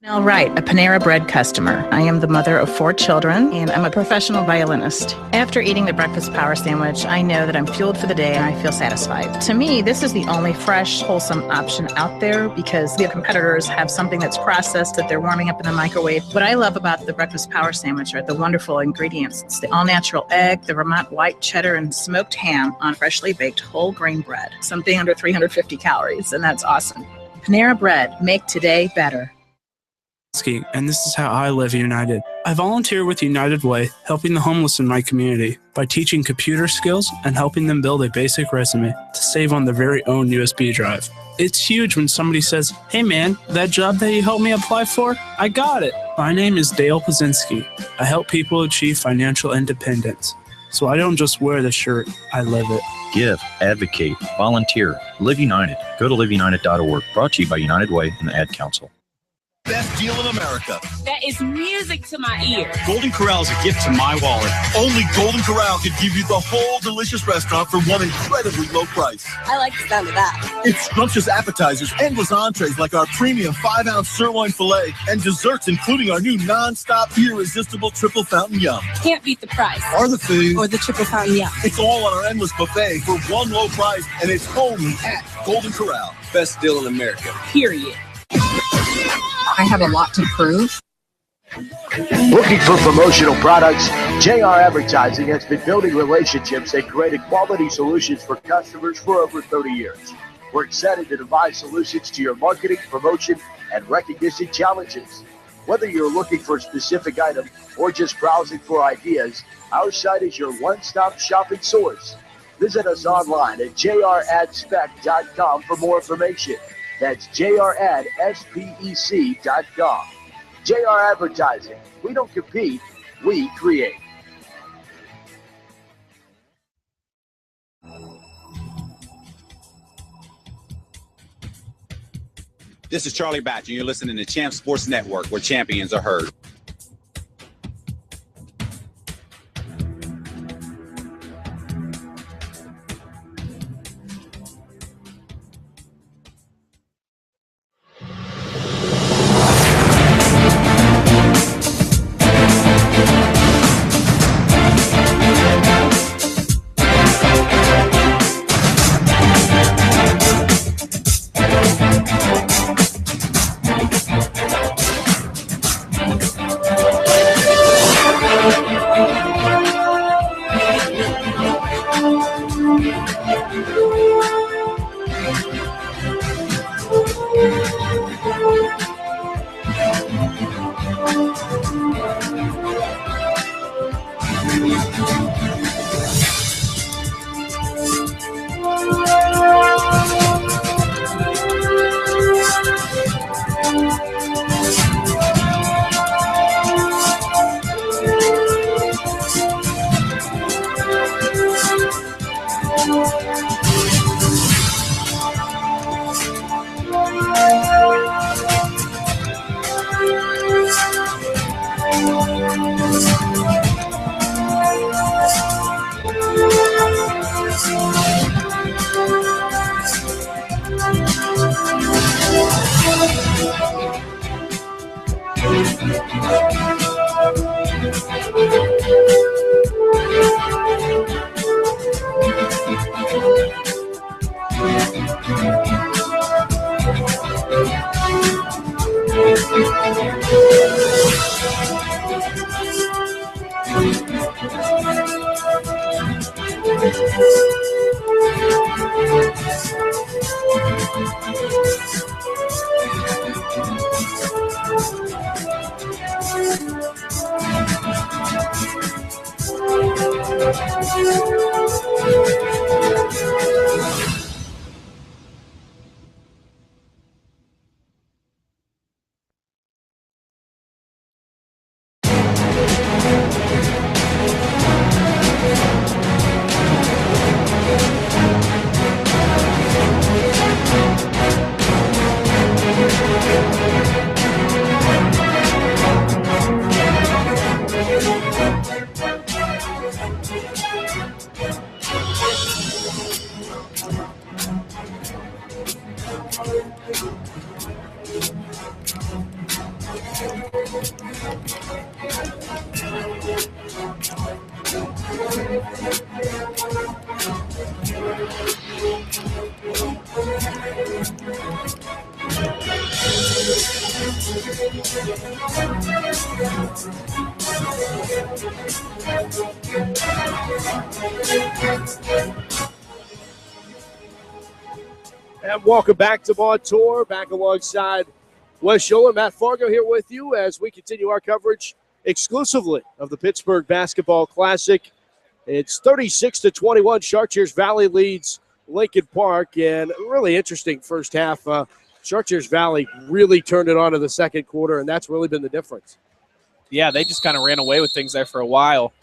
Nell Wright, a Panera Bread customer. I am the mother of 4 children, and I'm a professional violinist. After eating the breakfast power sandwich, I know that I'm fueled for the day and I feel satisfied. To me, this is the only fresh, wholesome option out there because the competitors have something that's processed that they're warming up in the microwave. What I love about the breakfast power sandwich are the wonderful ingredients. It's the all-natural egg, the Vermont white cheddar, and smoked ham on freshly baked whole grain bread. Something under 350 calories, and that's awesome. Panera Bread, make today better. And this is how I live united. I volunteer with United Way, helping the homeless in my community by teaching computer skills and helping them build a basic resume to save on their very own USB drive. It's huge when somebody says, "Hey man, that job that you helped me apply for, I got it." My name is Dale Pazinski. I help people achieve financial independence. So I don't just wear the shirt, I live it. Give, advocate, volunteer, live united. Go to liveunited.org. Brought to you by United Way and the Ad Council. Best deal in America. That is music to my ears. Golden Corral is a gift to my wallet. Only Golden Corral could give you the whole delicious restaurant for one incredibly low price. I like the sound of that. It's scrumptious appetizers, endless entrees like our premium 5-ounce sirloin filet, and desserts including our new non-stop irresistible triple fountain yum. Can't beat the price. Or the food. Or the triple fountain yum. It's all on our endless buffet for one low price, and it's only at Golden Corral. Best deal in America. Period. I have a lot to prove. Looking for promotional products? JR Advertising has been building relationships and creating quality solutions for customers for over 30 years. We're excited to devise solutions to your marketing, promotion, and recognition challenges. Whether you're looking for a specific item or just browsing for ideas, our site is your one-stop shopping source. Visit us online at jradspec.com for more information. That's jradspec.com. JR Advertising. We don't compete, we create. This is Charlie Batch, and you're listening to Champ Sports Network, where champions are heard. And welcome back to Montour, back alongside Wes Scholler, Matt Fargo here with you as we continue our coverage exclusively of the Pittsburgh Basketball Classic. It's 36-21. Chartiers Valley leads Lincoln Park, and really interesting first half. Chartiers Valley really turned it on in the second quarter, and that's really been the difference. Yeah, they just kind of ran away with things there for a while.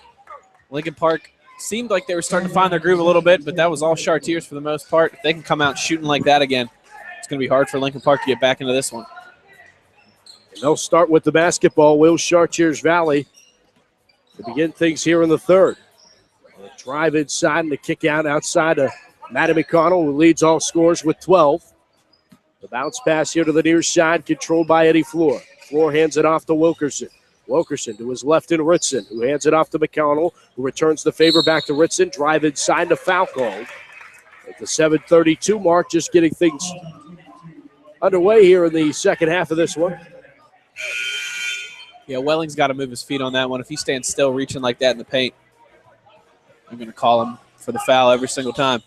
Lincoln Park seemed like they were starting to find their groove a little bit, but that was all Chartiers for the most part. If they can come out shooting like that again, it's going to be hard for Lincoln Park to get back into this one. And they'll start with the basketball, will Chartiers Valley, to begin things here in the third. A drive inside and a kick out outside of Matty McConnell, who leads all scores with 12. The bounce pass here to the near side, controlled by Eddie Floor. Floor hands it off to Wilkerson. Wilkerson to his left in Ritson, who hands it off to McConnell, who returns the favor back to Ritson. Drive inside to Falco. At the 7:32 mark, just getting things underway here in the second half of this one. Yeah, Welling's got to move his feet on that one. If he stands still reaching like that in the paint, I'm going to call him for the foul every single time.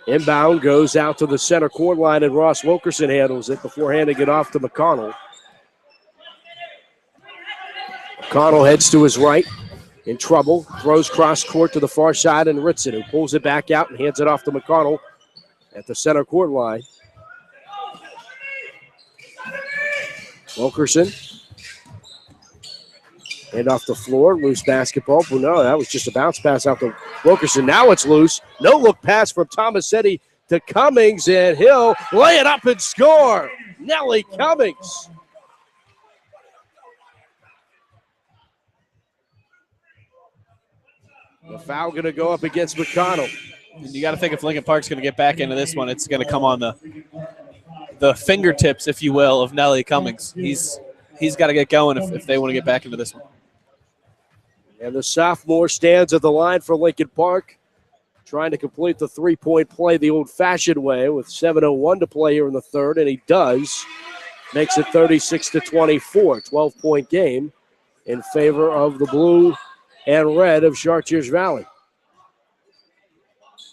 Inbound goes out to the center court line, and Ross Wilkerson handles it before handing it off to McConnell. McConnell heads to his right, in trouble, throws cross court to the far side, and Ritson, who pulls it back out and hands it off to McConnell at the center court line. Wilkerson, hand off the floor, loose basketball. But no, that was just a bounce pass out to Wilkerson. Now it's loose. No look pass from Tomasetti to Cummings, and he'll lay it up and score. Nelly Cummings. The foul going to go up against McConnell. And you got to think if Lincoln Park's going to get back into this one, it's going to come on the fingertips, if you will, of Nelly Cummings. He's got to get going if they want to get back into this one. And the sophomore stands at the line for Lincoln Park, trying to complete the three-point play the old-fashioned way with 7:01 to play here in the third, and he does. Makes it 36-24, 12-point game in favor of the blue and red of Chartiers Valley.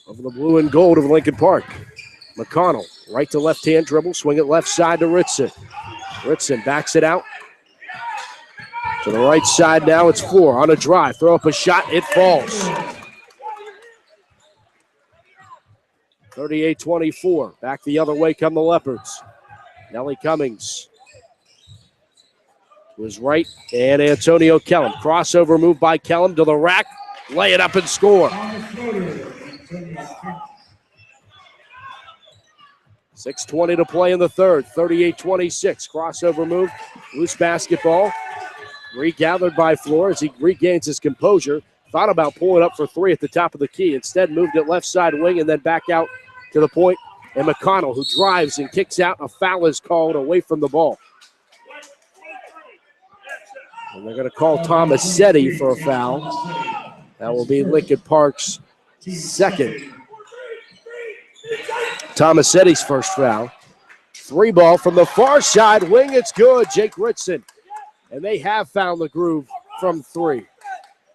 Of the blue and gold of Lincoln Park. McConnell, right to left-hand dribble, swing it left side to Ritson. Ritson backs it out. To the right side now, it's Floor on a drive. Throw up a shot, it falls. 38-24. Back the other way come the Leopards. Nelly Cummings was right, and Antonio Kellum. Crossover move by Kellum to the rack. Lay it up and score. 6:20 to play in the third. 38-26. Crossover move. Loose basketball. Regathered by Floor as he regains his composure. Thought about pulling up for three at the top of the key. Instead moved it left side wing and then back out to the point. And McConnell, who drives and kicks out. A foul is called away from the ball. And they're going to call Tomasetti for a foul. That will be Lincoln Park's second. Tomasetti's first foul. Three ball from the far side wing. It's good. Jake Ritson. And they have found the groove from three.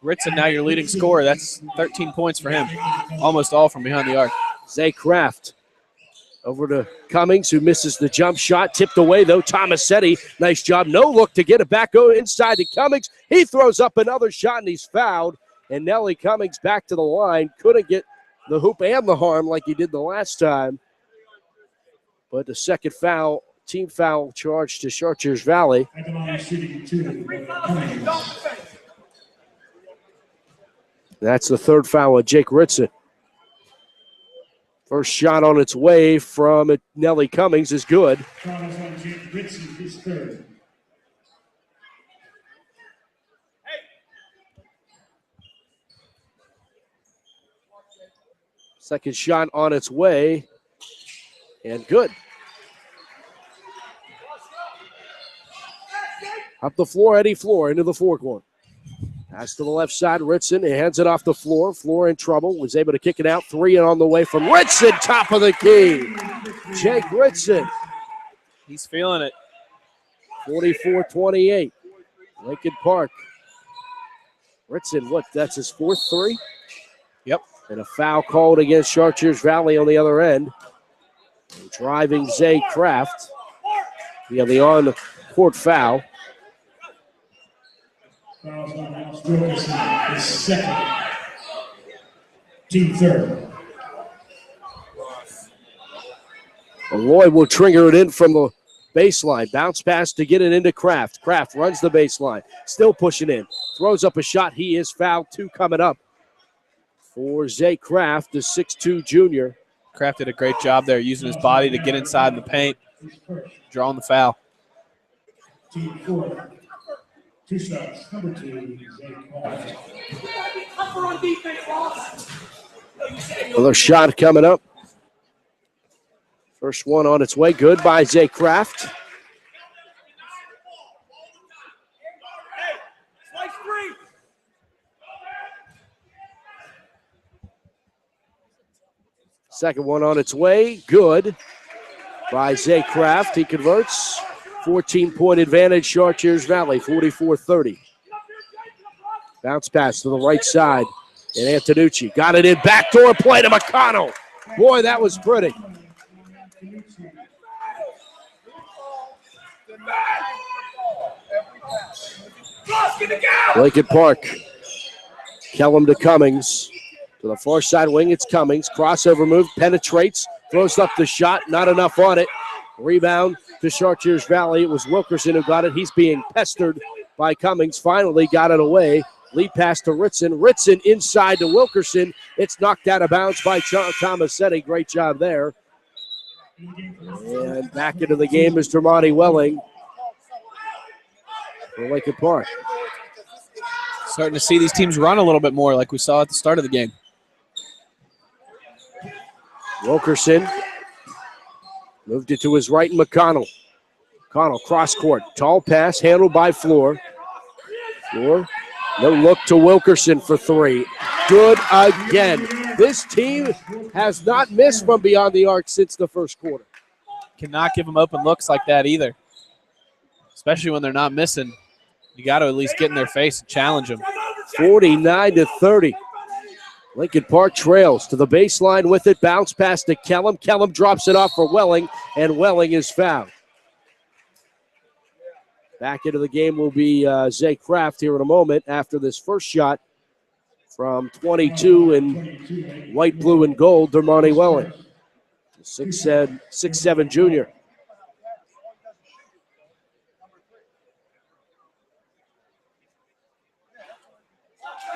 Ritson now your leading scorer. That's 13 points for him. Almost all from behind the arc. Zay Kraft over to Cummings, who misses the jump shot. Tipped away, though. Tomasetti, nice job. No look to get it back inside to Cummings. He throws up another shot, and he's fouled. And Nelly Cummings back to the line. Couldn't get the hoop and the harm like he did the last time. But the second foul, team foul charge to Chartiers Valley. That's the third foul of Jake Ritson. First shot on its way from Nelly Cummings is good. Second shot on its way and good. Up the floor, Eddie Floor into the forecourt. Pass to the left side, Ritson. He hands it off the floor. Floor in trouble. Was able to kick it out. 3 and on the way from Ritson, top of the key. Jake Ritson. He's feeling it. 44-28. Lincoln Park. Ritson, that's his 4th 3? Yep. And a foul called against Chartiers Valley on the other end. And driving Zay Kraft. We have the on-court foul. Fouls on Alex Wilkerson, his second. Team third. Lloyd will trigger it in from the baseline. Bounce pass to get it into Kraft. Kraft runs the baseline. Still pushing in. Throws up a shot. He is fouled. 2 coming up for Zay Kraft, the 6'2 junior. Kraft did a great job there using his body to get inside in the paint, drawing the foul. Team four. 2 shots. Number 2, Zay Kraft. Another shot coming up. First one on its way. Good by Zay Kraft. Second one on its way. Good by Zay Kraft. He converts. 14-point advantage, Chartiers Valley, 44-30. Bounce pass to the right side. And Antonucci got it in. Backdoor play to McConnell. Boy, that was pretty. Lincoln Park. Kellum to Cummings. To the far side wing, it's Cummings. Crossover move, penetrates, throws up the shot, not enough on it. Rebound to Chartiers Valley. It was Wilkerson who got it. He's being pestered by Cummings. Finally got it away. Lead pass to Ritson. Ritson inside to Wilkerson. It's knocked out of bounds by Tomasetti. Great job there. And back into the game is Dermonti Welling for Lincoln Park. Starting to see these teams run a little bit more like we saw at the start of the game. Wilkerson moved it to his right, and McConnell. McConnell cross court. Tall pass handled by Floor. Floor. No look to Wilkerson for 3. Good again. This team has not missed from beyond the arc since the first quarter. Cannot give them open looks like that either, especially when they're not missing. You got to at least get in their face and challenge them. 49-30. Lincoln Park trails to the baseline with it. Bounce pass to Kellum. Kellum drops it off for Welling, and Welling is fouled. Back into the game will be Zay Kraft here in a moment after this first shot from 22 in white, blue, and gold, Dermonti Welling, 6'7" junior.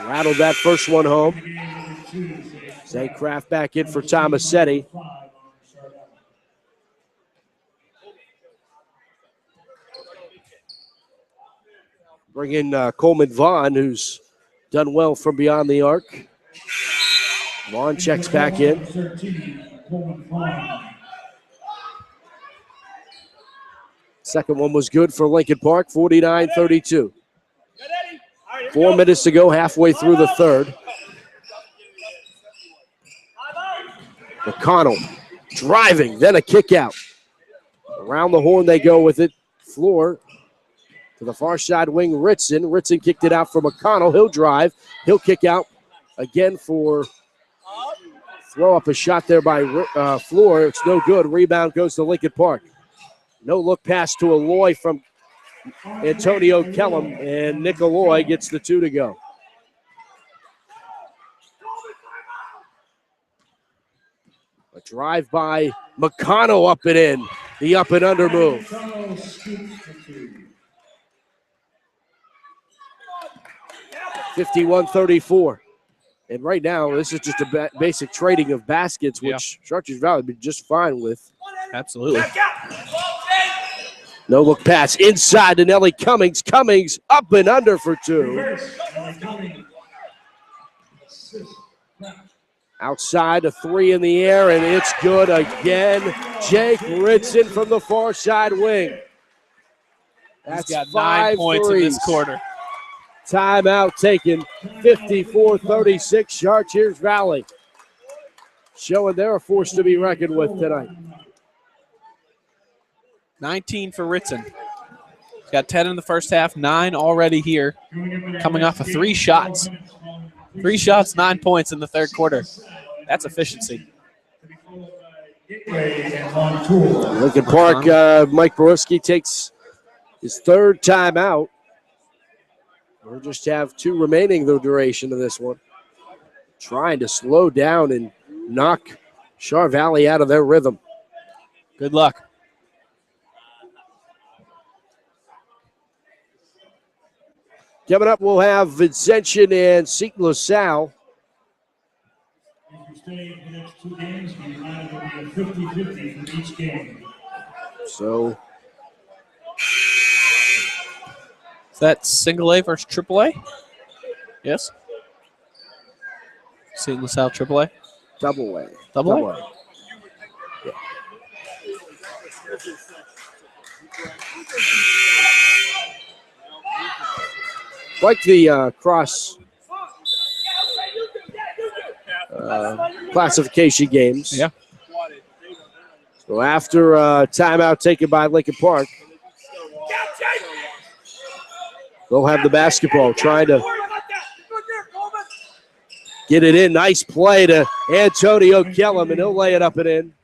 Rattled that first one home. Zay Kraft back in for Tomasetti. Bring in Coleman Vaughn, who's done well from beyond the arc. Vaughn checks back in. Second one was good for Lincoln Park, 49-32. 4 minutes to go, halfway through the third. McConnell driving, then a kick out. Around the horn they go with it. Floor to the far side wing, Ritson. Ritson kicked it out for McConnell. He'll drive. He'll kick out again for throw up a shot there by Floor. It's no good. Rebound goes to Lincoln Park. No look pass to Aloy from Antonio Kellum, and Nick Aloy gets the 2 to go. A drive by McConnell up and in. The up and under move. 51-34. And right now, this is just a basic trading of baskets, which Chartiers Valley would be just fine with. Absolutely. No look pass inside to Nelly Cummings. Cummings up and under for 2. Outside, a 3 in the air, and it's good again. Jake Ritson from the far side wing. That's He's got 5 9 points threes. in this quarter. Timeout taken. 54-36, Chartiers Valley. Showing they're a force to be reckoned with tonight. 19 for Ritson. He's got 10 in the first half, 9 already here, coming off of 3 shots. 3 shots, 9 points in the third quarter. That's efficiency. Lincoln Park, Mike Borowski takes his third timeout. We'll just have 2 remaining the duration of this one. Trying to slow down and knock Char Valley out of their rhythm. Good luck. Coming up, we'll have Vincentian and Seton LaSalle. If you stay the next 2 games, the United will be a 50-50 for each game. So, is that single A versus triple A? Yes. Seton LaSalle triple A? double A. Double A? Yeah. Like the cross classification games. Yeah. So after timeout taken by Lincoln Park, they'll have the basketball, trying to get it in. Nice play to Antonio Kellum, and he'll lay it up and in.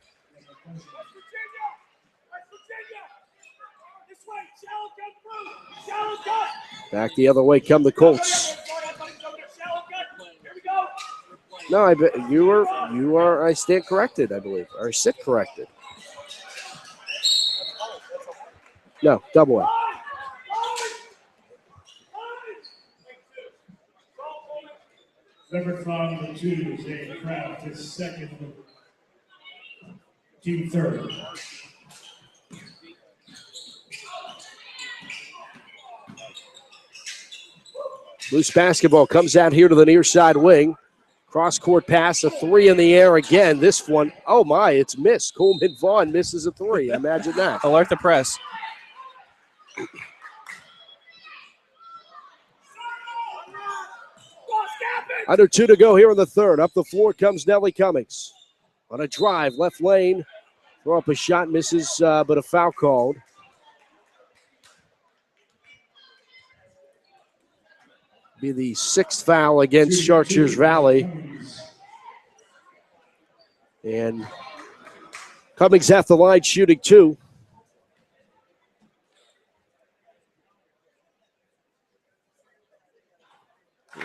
Back the other way come the Colts. No, I bet you are. I stand corrected, I believe, or sit corrected. No, double A. Number 5 2, Zay Kraft is second. Team third. Loose basketball comes out here to the near side wing. Cross-court pass, a 3 in the air again. This one, oh my, it's missed. Coleman Vaughn misses a 3. Imagine that. Alert the press. Under 2 to go here in the third. Up the floor comes Nellie Cummings. On a drive, left lane. Throw up a shot, misses, but a foul called. Be the 6th foul against Chartiers Valley. And Cummings at the line shooting 2.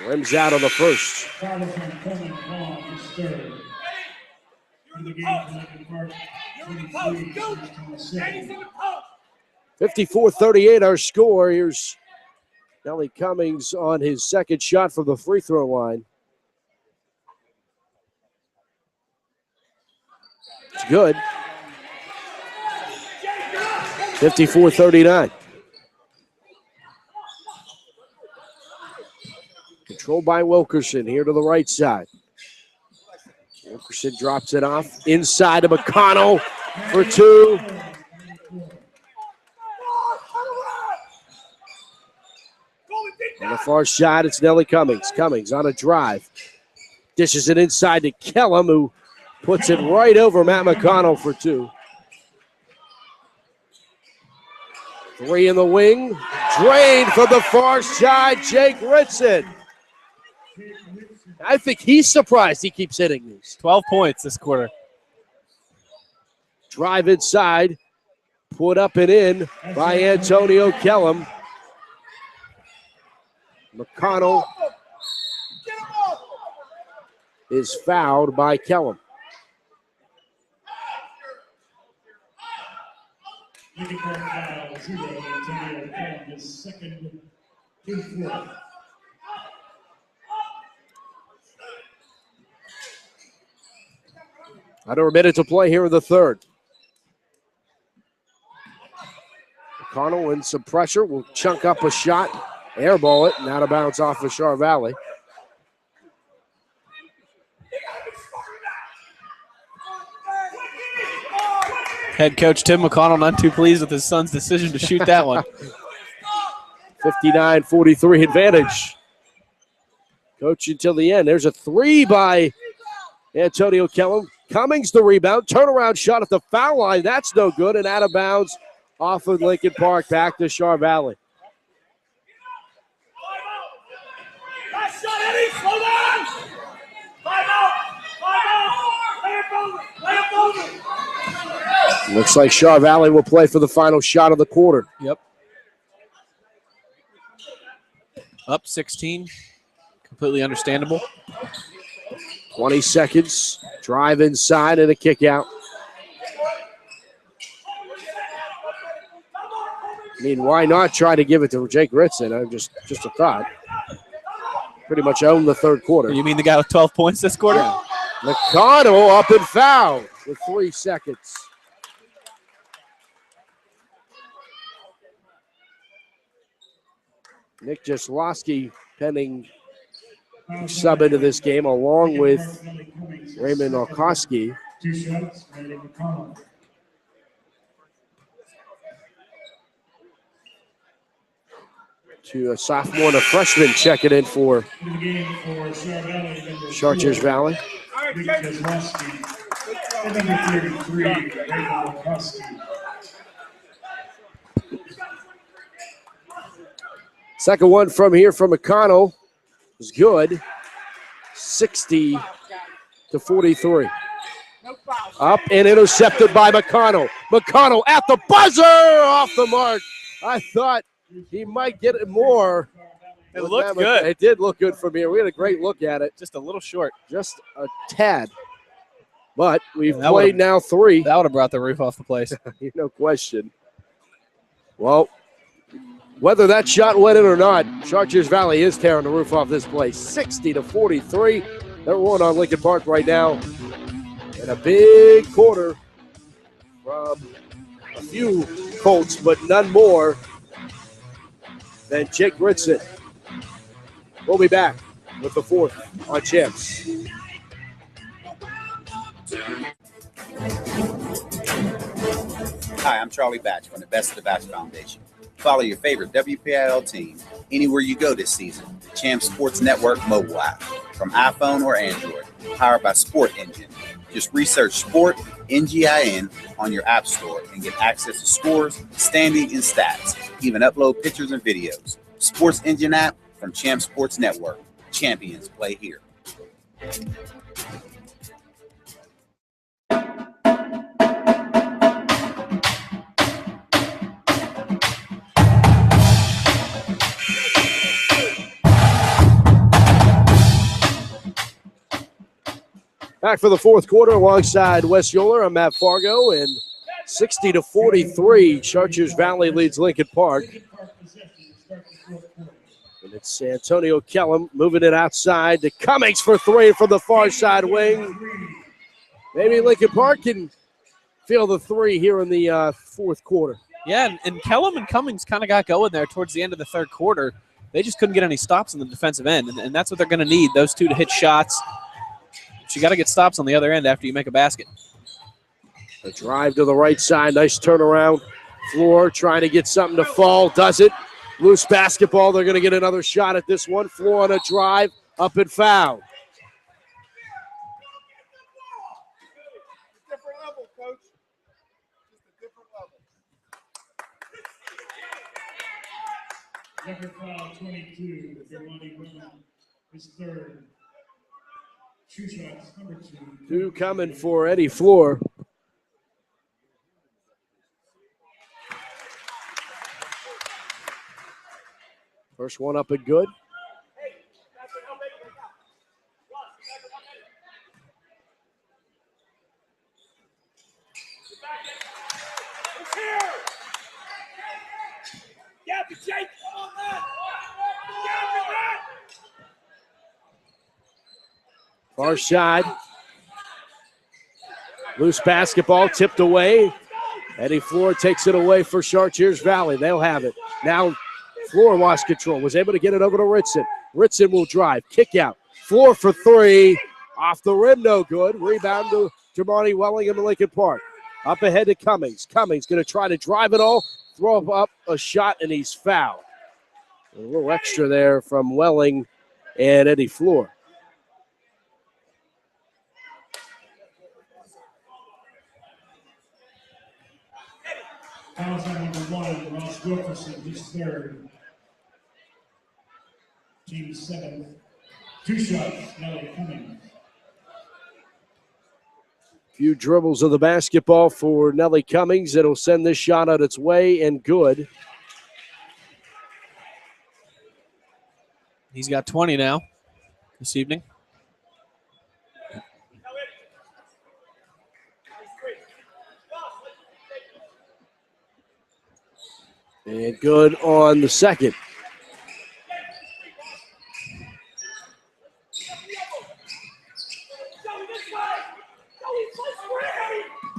Rims out on the first. 54-38 our score. Here's Nellie Cummings on his second shot from the free throw line. It's good. 54-39. Controlled by Wilkerson here to the right side. Wilkerson drops it off inside to McConnell for 2. On the far side, it's Nellie Cummings. Cummings on a drive. Dishes it inside to Kellum, who puts it right over Matt McConnell for 2. 3 in the wing. Drained from the far side, Jake Ritson. I think he's surprised he keeps hitting these. 12 points this quarter. Drive inside. Put up and in by Antonio Kellum. McConnell is fouled by Kellum. Under a minute to play here in the third. McConnell in some pressure will chunk up a shot, airball it, and out of bounds off of Char Valley. Head coach Tim McConnell not too pleased with his son's decision to shoot that one. 59-43 advantage. Coach until the end. There's a three by Antonio Kellum. Cummings the rebound. Turnaround shot at the foul line. That's no good. And out of bounds off of Lincoln Park back to Char Valley. Last shot, Eddie. Slow down. 5 out. 5 out. Lay up over. Looks like Char Valley will play for the final shot of the quarter. Yep. Up 16. Completely understandable. 20 seconds. Drive inside and a kick out. I mean, why not try to give it to Jake Ritson? Just a thought. Pretty much owned the third quarter. You mean the guy with 12 points this quarter? Yeah. McConnell up and foul with 3 seconds. Nick Jaslowski pending sub into this game along with Raymond Olkowski. 2 shots, Randy McConnell. To a sophomore and a freshman checking in for In the game for Char Valley, number Chartiers 4, Valley. Nick Jaslowski. And number 33, Raymond Olkowski. Second one from here from McConnell is good. 60-43. Up and intercepted by McConnell. McConnell at the buzzer, off the mark. I thought he might get it more. It looked good. It did look good from here. We had a great look at it. Just a little short. Just a tad. But we've played now 3. That would have brought the roof off the place. No question. Well, whether that shot went in or not, Chartiers Valley is tearing the roof off this place. 60-43. They're rolling on Lincoln Park right now. And a big quarter from a few Colts, but none more than Jake Ritson. We'll be back with the fourth on Champs. Hi, I'm Charlie Batch from the Best of the Batch Foundation. Follow your favorite WPIL team anywhere you go this season. Champs Sports Network mobile app from iPhone or Android, powered by Sport Engine. Just research Sport NGIN on your app store and get access to scores, standings, and stats. Even upload pictures and videos. Sports Engine app from Champs Sports Network. Champions play here. Back for the fourth quarter alongside Wes Yoler. I'm Matt Fargo, and 60-43, Chartiers Valley leads Lincoln Park. And it's Antonio Kellum moving it outside to Cummings for 3 from the far side wing. Maybe Lincoln Park can feel the 3 here in the fourth quarter. Yeah, and Kellum and Cummings kind of got going there towards the end of the third quarter. They just couldn't get any stops on the defensive end, and that's what they're going to need, those two to hit shots. But you got to get stops on the other end after you make a basket. A drive to the right side, nice turnaround. Floor trying to get something to fall, does it. Loose basketball, they're going to get another shot at this one. Floor on a drive, up and foul. Different level, Coach. Just a different level. Number foul, 22, Giovanni William, his third. 2 shots, number 2. 2 coming for Eddie Floor. First one up and good. Far side. Loose basketball tipped away. Eddie Floor takes it away for Chartiers Valley. They'll have it. Now Floor lost control. Was able to get it over to Ritson. Ritson will drive. Kick out. Floor for 3. Off the rim, no good. Rebound to Jamani Wellingham in Lincoln Park. Up ahead to Cummings. Cummings going to try to drive it all. Throw up a shot, and he's fouled. A little extra there from Welling and Eddie Floor. Fouls on number 1, Ross Wilkerson, his third. Team 7th. 2 shots, Nelly Cummings. Few dribbles of the basketball for Nelly Cummings. It'll send this shot out its way and good. He's got 20 now this evening. And good on the second.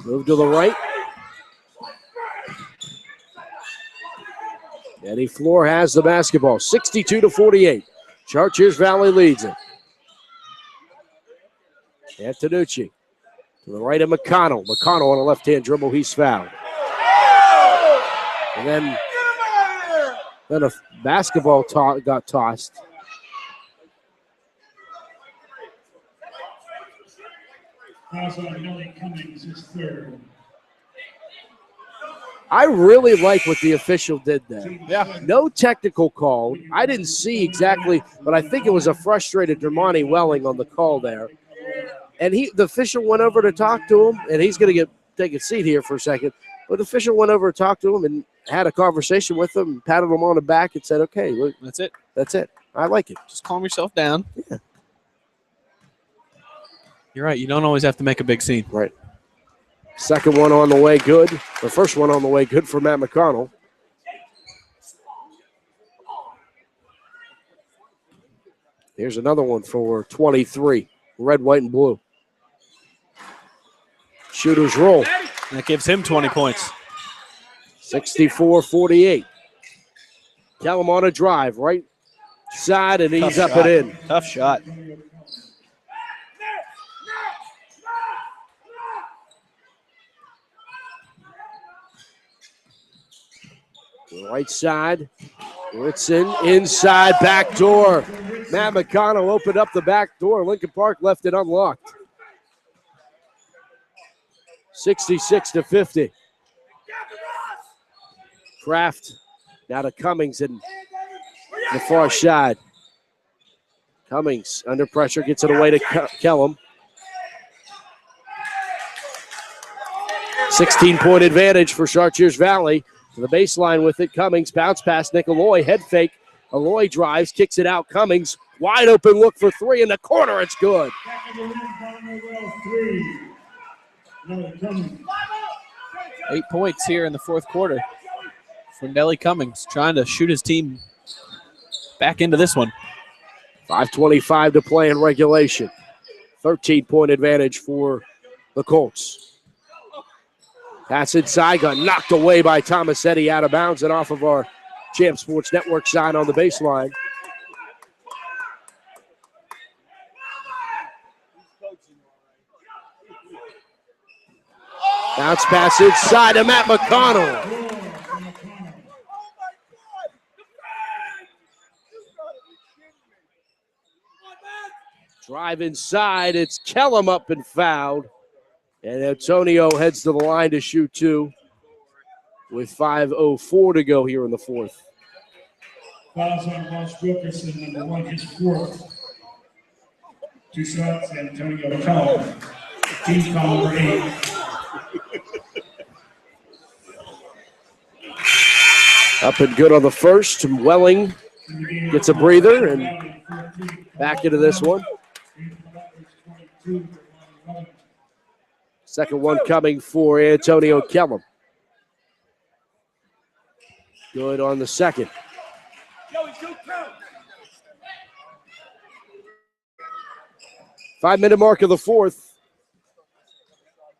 Move to the right. Eddie Floor has the basketball, 62-48. Chartiers Valley leads it. Antonucci to the right of McConnell. McConnell on a left-hand dribble, he's fouled. And then a basketball got tossed. Fouls on Nelly Cummings, his third. I really like what the official did there. Yeah. No technical call. I didn't see exactly, but I think it was a frustrated Dermonti Welling on the call there. And the official went over to talk to him, and he's going to take a seat here for a second. But the official went over to talk to him and had a conversation with him, patted him on the back and said, okay, look, That's it. that's it. I like it. Just calm yourself down. Yeah. You're right. You don't always have to make a big scene. Right. Second one on the way, good. The first one on the way, good for Matt McConnell. Here's another one for 23. Red, white, and blue. Shooters roll. That gives him 20 points. 64-48. Kellum on a drive, right side, and he's up and in. Tough shot. Right side. Whitson inside, back door. Matt McConnell opened up the back door. Lincoln Park left it unlocked. 66-50. Kraft now to Cummings and the far side. Cummings under pressure, gets it away to Kellum. 16-point advantage for Chartiers Valley. To the baseline with it. Cummings bounce pass. Nick Alloy, head fake. Alloy drives, kicks it out. Cummings, wide open look for three in the corner. It's good. 8 points here in the fourth quarter for Nelly Cummings, trying to shoot his team back into this one. 5:25 to play in regulation. 13-point advantage for the Colts. Pass inside, got knocked away by Tomasetti out of bounds and off of our Champ Sports Network sign on the baseline. Bounce pass inside to Matt McConnell. Drive inside, it's Kellum up and fouled. And Antonio heads to the line to shoot two with 5:04 to go here in the fourth. Fouls on Ross Wilkerson, number 1, his fourth. 2 shots, Antonio Kellum. Team foul number 8. Up and good on the first. Welling gets a breather and back into this one. Second one coming for Antonio Kellum. Good on the second. 5-minute mark of the fourth.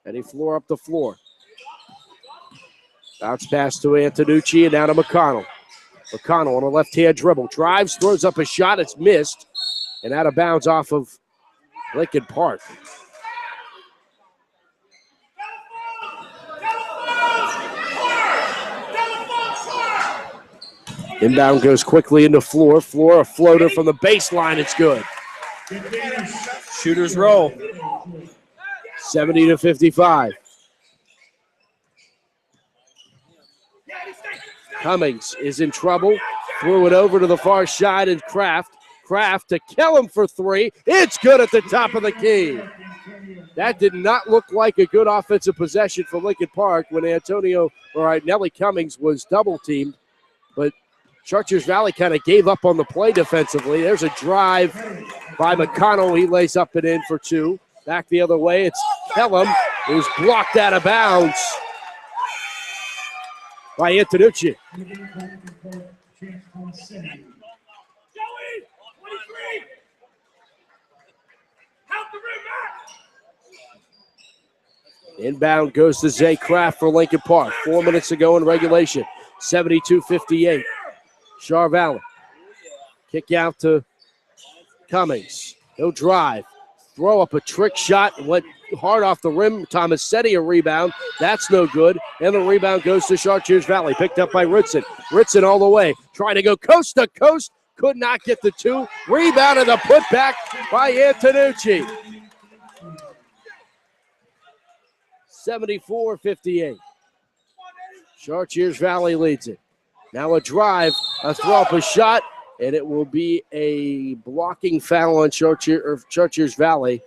Eddie Floor up the floor. Bounce pass to Antonucci and now to McConnell. McConnell on a left-hand dribble. Drives, throws up a shot. It's missed. And out of bounds off of Lincoln Park. Inbound goes quickly into Floor. Floor, a floater from the baseline. It's good. Shooters roll. 70-55. Cummings is in trouble. Threw it over to the far side and Kraft. Kraft to Kellum for three. It's good at the top of the key. That did not look like a good offensive possession for Lincoln Park when Nellie Cummings was double teamed, but Chartiers Valley kind of gave up on the play defensively. There's a drive by McConnell. He lays up and in for two. Back the other way, it's Kellum, who's blocked out of bounds by Antonucci. Inbound goes to Zay Kraft for Lincoln Park. 4 minutes to go in regulation. 72-58. Char Valley. Kick out to Cummings. He'll drive. Throw up a trick shot and went hard off the rim. Tomasetti a rebound. That's no good. And the rebound goes to Chartiers Valley. Picked up by Ritson. Ritson all the way. Trying to go coast to coast. Could not get the two. Rebound and the putback by Antonucci. 74-58. Chartiers Valley leads it. Now a drive, a throw up a shot, and it will be a blocking foul on Chartiers Valley.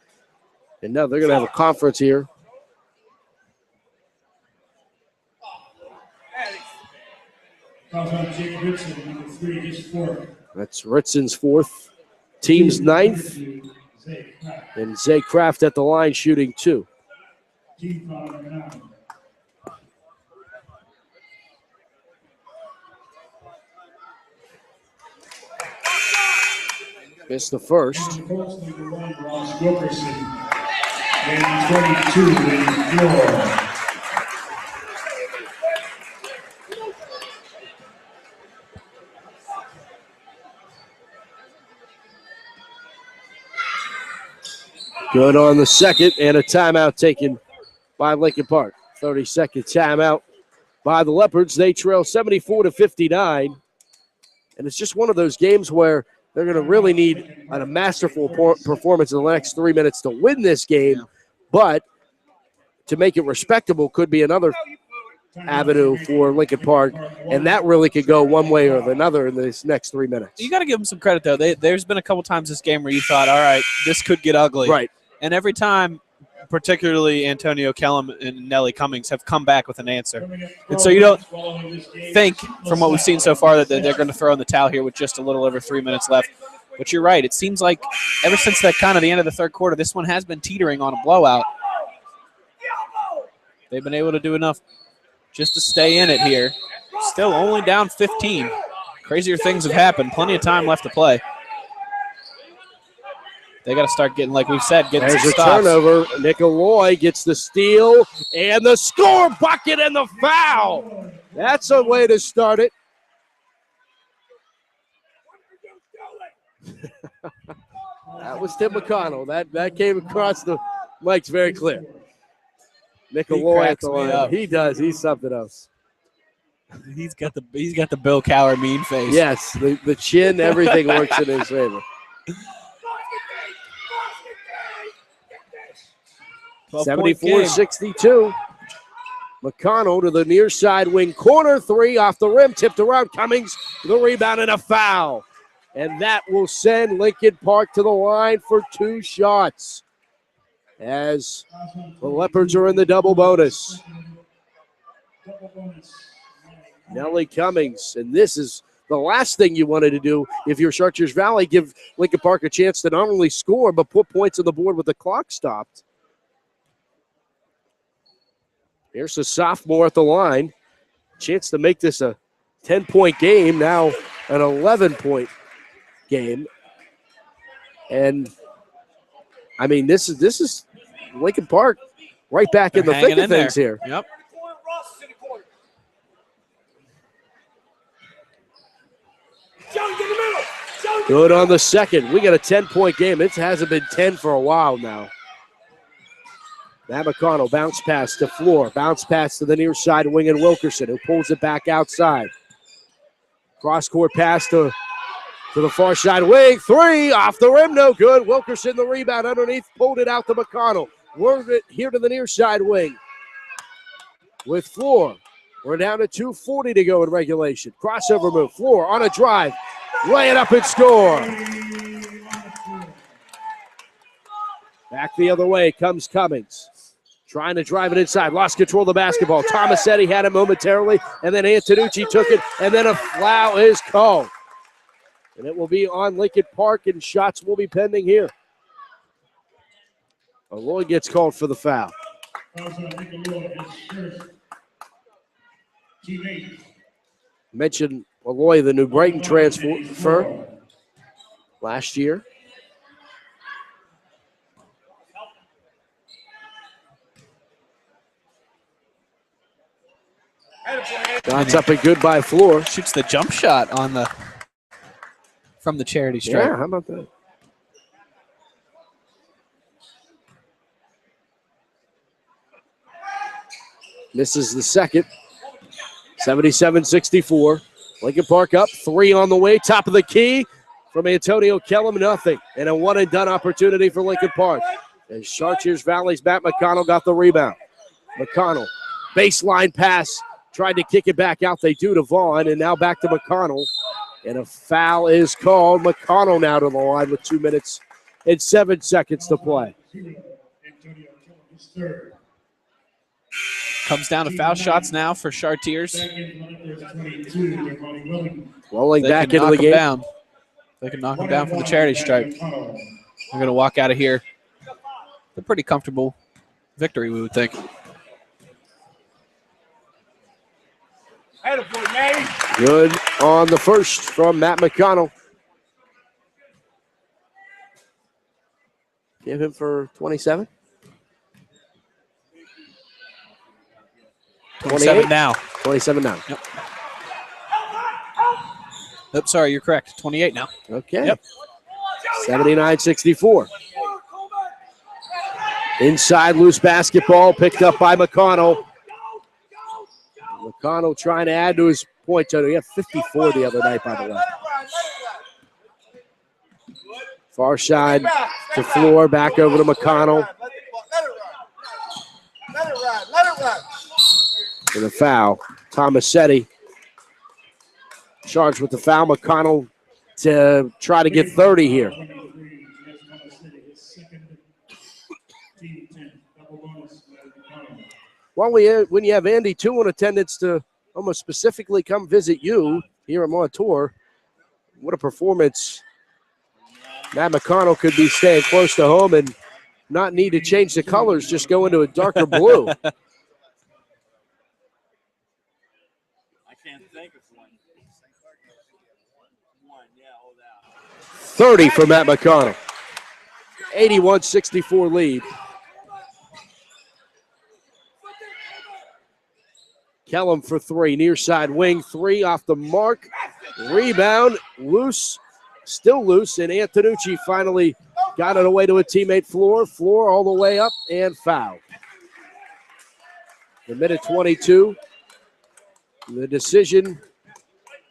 And now they're going to have a conference here. That's Ritson's fourth, team's ninth, and Zay Kraft at the line shooting two. Missed the first. Good on the second, and a timeout taken by Lincoln Park. 30-second timeout by the Leopards. They trail 74-59, and it's just one of those games where they're going to really need a masterful performance in the next 3 minutes to win this game, but to make it respectable could be another avenue for Lincoln Park, and that really could go one way or another in this next 3 minutes. You got to give them some credit, though. There's been a couple times this game where you thought, all right, this could get ugly. Right. And every time, particularly Antonio Kellum and Nellie Cummings, have come back with an answer. And so you don't think, from what we've seen so far, that they're going to throw in the towel here with just a little over 3 minutes left. But you're right. It seems like ever since that kind of the end of the third quarter, this one has been teetering on a blowout. They've been able to do enough just to stay in it here. Still only down 15. Crazier things have happened. Plenty of time left to play. They got to start getting, like we've said, getting some stops. There's a turnover. Nicoloy gets the steal and the score bucket and the foul. That's a way to start it. That was Tim McConnell. That came across the mics very clear. Nicoloy at the line. He does. He's something else. He's got the Bill Cowher mean face. Yes, the chin, everything works in his favor. 74-62. McConnell to the near side wing corner three off the rim, tipped around Cummings, the rebound and a foul. And that will send Lincoln Park to the line for two shots as the Leopards are in the double bonus. Nellie Cummings, and this is the last thing you wanted to do if you're Chartiers Valley, give Lincoln Park a chance to not only score but put points on the board with the clock stopped. Here's a sophomore at the line. Chance to make this a 10-point game, now an 11-point game. And, I mean, this is Lincoln Park right back in the thick of things here. Yep. Good on the second. We got a 10-point game. It hasn't been 10 for a while now. Matt McConnell, bounce pass to Floor. Bounce pass to the near side wing and Wilkerson, who pulls it back outside. Cross-court pass to the far side wing. 3 off the rim, no good. Wilkerson the rebound underneath, pulled it out to McConnell. Whirled it here to the near side wing with Floor. We're down to 2:40 to go in regulation. Crossover move. Floor on a drive. Lay it up and score. Back the other way comes Cummings. Trying to drive it inside. Lost control of the basketball. Tomasetti had it momentarily, and then Antonucci took it, and then a foul is called. And it will be on Lincoln Park, and shots will be pending here. Lloyd gets called for the foul. Mentioned Aloy, the New Brighton transfer last year. Shots up and good by Floor. Shoots the jump shot from the charity stripe. Yeah, how about that? Misses the second. 77-64. Lincoln Park up, 3 on the way. Top of the key from Antonio Kellum, nothing. And a one-and-done opportunity for Lincoln Park. And Chartiers Valley's Matt McConnell got the rebound. McConnell, baseline pass, tried to kick it back out. They do to Vaughn, and now back to McConnell. And a foul is called. McConnell now to the line with 2 minutes and 7 seconds to play. Comes down to foul shots now for Chartiers. Rolling back into the game. They can knock him down from the charity stripe. They're going to walk out of here. A pretty comfortable victory, we would think. Good on the first from Matt McConnell. Give him for 27. 27 now. 27 now. Yep. Oops, sorry, you're correct. 28 now. Okay. Yep. 79-64. Inside loose basketball picked up by McConnell. McConnell trying to add to his point total. He had 54 the other night, by the way. Far side to Floor, back over to McConnell. For the foul, Tomasetti charged with the foul. McConnell to try to get 30 here. Well, when you have Andy too in attendance to almost specifically come visit you here at Montour, what a performance. Matt McConnell could be staying close to home and not need to change the colors, just go into a darker blue. 30 for Matt McConnell. 81-64 lead. Kellum for 3, near side wing, 3 off the mark. Rebound, loose, still loose, and Antonucci finally got it away to a teammate. Floor all the way up and foul. The minute 22. The decision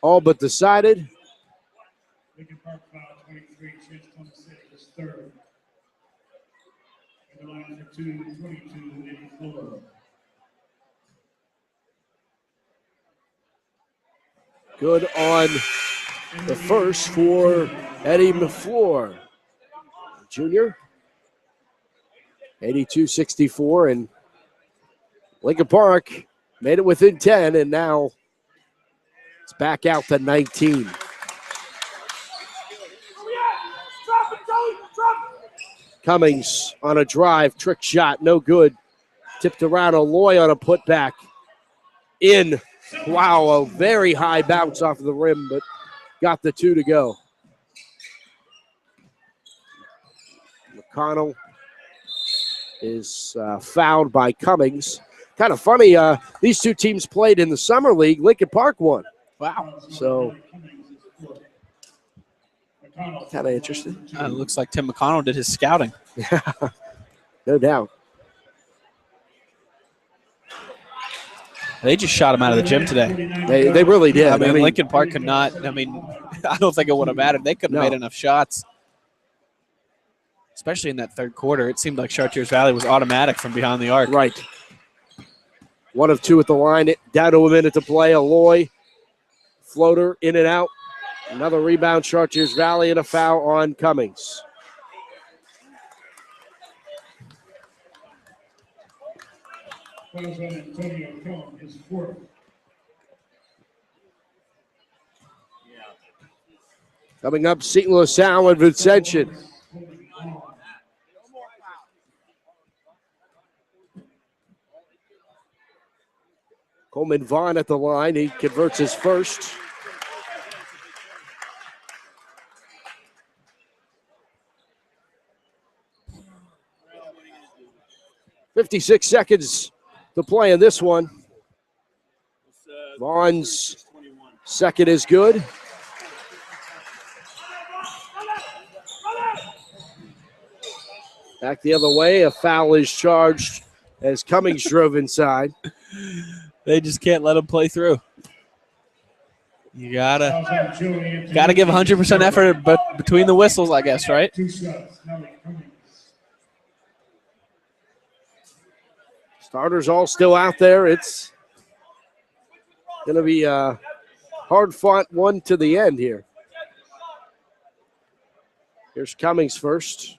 all but decided. Lincoln Park foul 23, Chance Tomasetti is third. And the line for 22, Eddie Floor. Good on the first for Eddie McFleur, junior. 82-64, and Lincoln Park made it within 10, and now it's back out to 19. Cummings on a drive, trick shot, no good. Tipped around, Aloy on a putback. In. Wow, a very high bounce off of the rim, but got the 2 to go. McConnell is fouled by Cummings. Kind of funny, these two teams played in the summer league. Lincoln Park won. Wow. So, kind of interesting. It looks like Tim McConnell did his scouting. No doubt. They just shot him out of the gym today. They really did. I mean, Lincoln Park could not. I mean, I don't think it would have mattered. They couldn't have made enough shots, especially in that third quarter. It seemed like Chartiers Valley was automatic from behind the arc. Right. 1 of 2 at the line. Down to a minute to play. Aloy, floater in and out. Another rebound, Chartiers Valley, and a foul on Cummings. Fouls on Antonio Kellum, his fourth. Coming up, St. Louis Sound and Vincentian. Coleman Vaughn at the line. He converts his first. .56 seconds to play in this one. Vaughn's second is good. Back the other way, a foul is charged as Cummings drove inside. They just can't let him play through. You gotta give 100% effort, but between the whistles, I guess, right? 2 shots. Starters all still out there. It's going to be a hard-fought one to the end here. Here's Cummings first.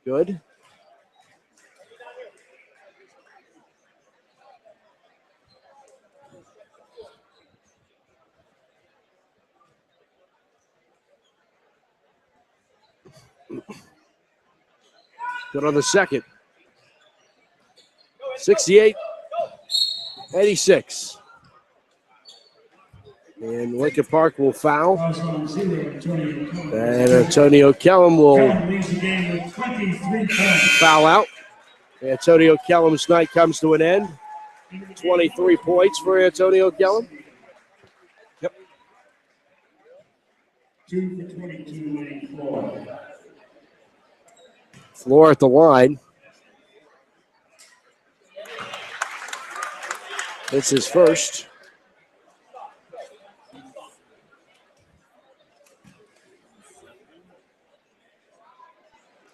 Good. Good on the second. 68-86. And Lincoln Park will foul. And Antonio Kellum will foul out. Antonio Kellum's night comes to an end. 23 points for Antonio Kellum. Yep. 2 for 22, Floor. Floor at the line. It's his first.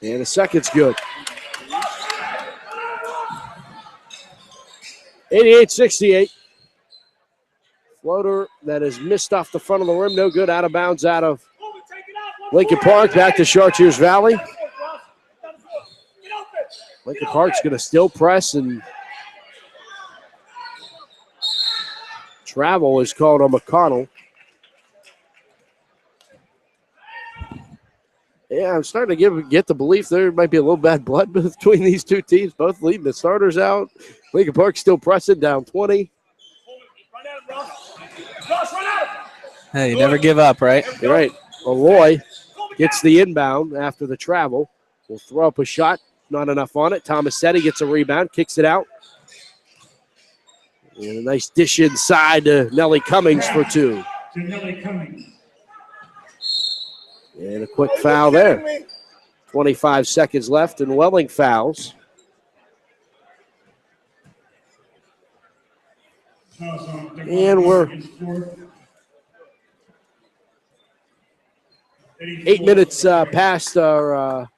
And the second's good. 88-68. Floater that is missed off the front of the rim. No good. Out of bounds out of Lincoln Park. Back to Chartiers Valley. Lincoln Park's going to still press, and travel is called on McConnell. Yeah, I'm starting to get the belief there might be a little bad blood between these two teams, both leading the starters out. Lincoln Park still pressing, down 20. Hey, you never give up, right? You're right. Aloy gets the inbound after the travel. Will throw up a shot. Not enough on it. Tomasetti gets a rebound, kicks it out. And a nice dish inside to Nellie Cummings for 2. To Nellie Cummings. And a quick foul there. 25 seconds left, and Welling fouls. And we're 8 minutes past our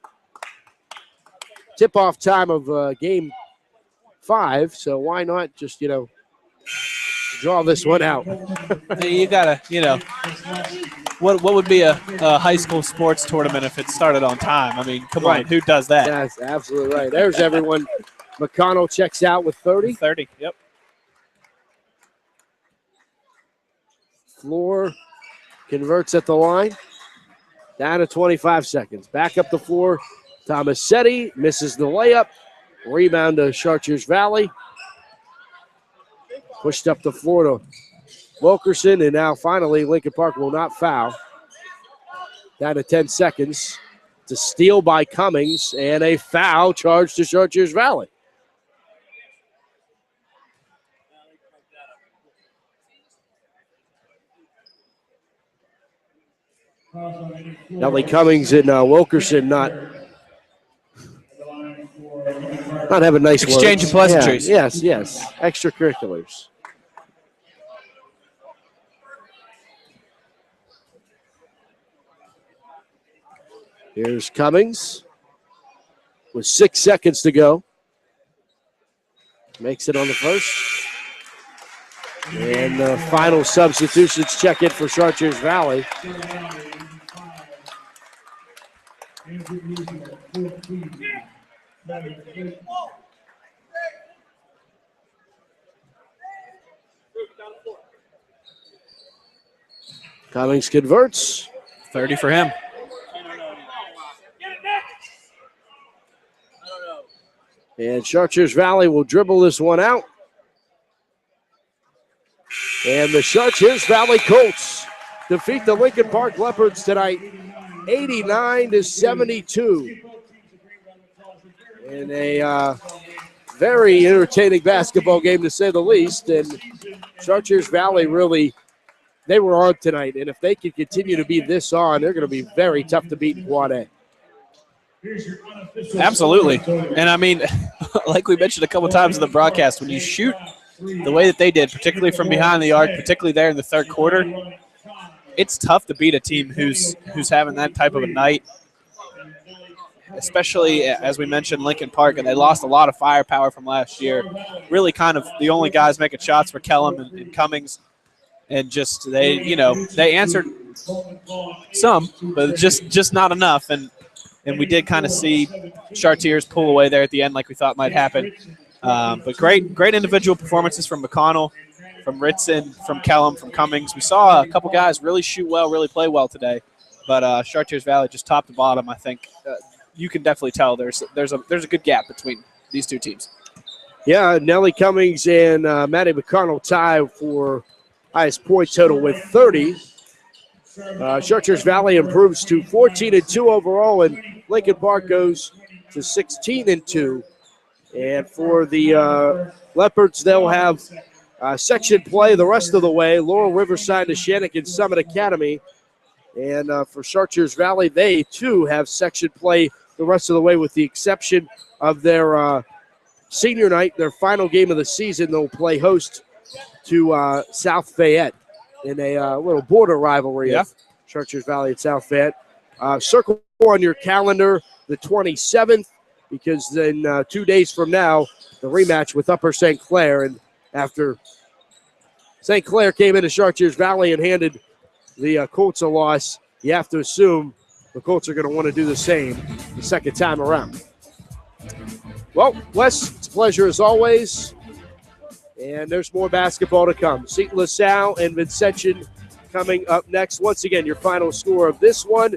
tip-off time of Game 5, so why not just, draw this one out? You gotta, what would be a high school sports tournament if it started on time? I mean, come on, who does that? That's absolutely right. There's everyone. McConnell checks out with 30. 30, yep. Floor converts at the line. Down to 25 seconds. Back up the floor. Tomasetti misses the layup. Rebound to Chartiers Valley. Pushed up the floor to Wilkerson, and now finally Lincoln Park will not foul. Down to 10 seconds. To steal by Cummings, and a foul charged to Chartiers Valley. Nellie Cummings and Wilkerson not Not having nice Exchange words. of pleasantries. Yeah, yes. Extracurriculars. Here's Cummings with 6 seconds to go. Makes it on the first. And the final substitutions check in for Chartiers Valley. Cummings converts. 30 for him. And Chartiers Valley will dribble this one out. And the Chartiers Valley Colts defeat the Lincoln Park Leopards tonight, 89-72. In a very entertaining basketball game, to say the least. And Chartiers Valley really, they were on tonight. And if they can continue to be this on, they're going to be very tough to beat in Quad A. Absolutely. And I mean, like we mentioned a couple times in the broadcast, when you shoot the way that they did, particularly from behind the arc, particularly there in the third quarter, it's tough to beat a team who's having that type of a night, especially, as we mentioned, Lincoln Park, and they lost a lot of firepower from last year. Really kind of the only guys making shots were Kellum and Cummings, and just they answered some, but just not enough. And we did kind of see Chartiers pull away there at the end like we thought might happen. But great individual performances from McConnell, from Ritson, from Kellum, from Cummings. We saw a couple guys really shoot well, really play well today. But Chartiers Valley just top to bottom, I think. You can definitely tell there's a good gap between these two teams. Yeah, Nellie Cummings and Maddie McConnell tie for highest point total with 30. Chartiers Valley improves to 14-2 overall, and Lincoln Park goes to 16-2. And for the Leopards, they'll have section play the rest of the way. Laurel, Riverside, Neshannock, and Summit Academy. And for Chartiers Valley, they too have section play the rest of the way, with the exception of their senior night, their final game of the season. They'll play host to South Fayette in a little border rivalry of Chartiers Valley and South Fayette. Circle on your calendar the 27th, because then 2 days from now, the rematch with Upper St. Clair. And after St. Clair came into Chartiers Valley and handed the Colts a loss, you have to assume the Colts are going to want to do the same the second time around. Well, Wes, it's a pleasure as always. And there's more basketball to come. Seton LaSalle and Vincentian coming up next. Once again, your final score of this one.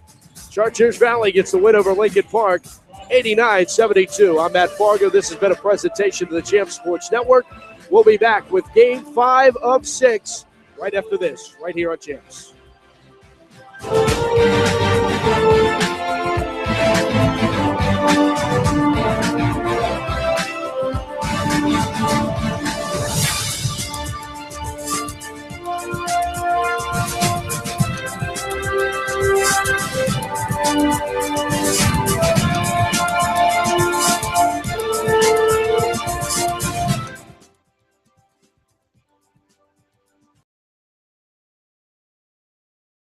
Chartiers Valley gets the win over Lincoln Park, 89-72. I'm Matt Fargo. This has been a presentation of the Champ Sports Network. We'll be back with Game 5 of 6 right after this, right here on Champs.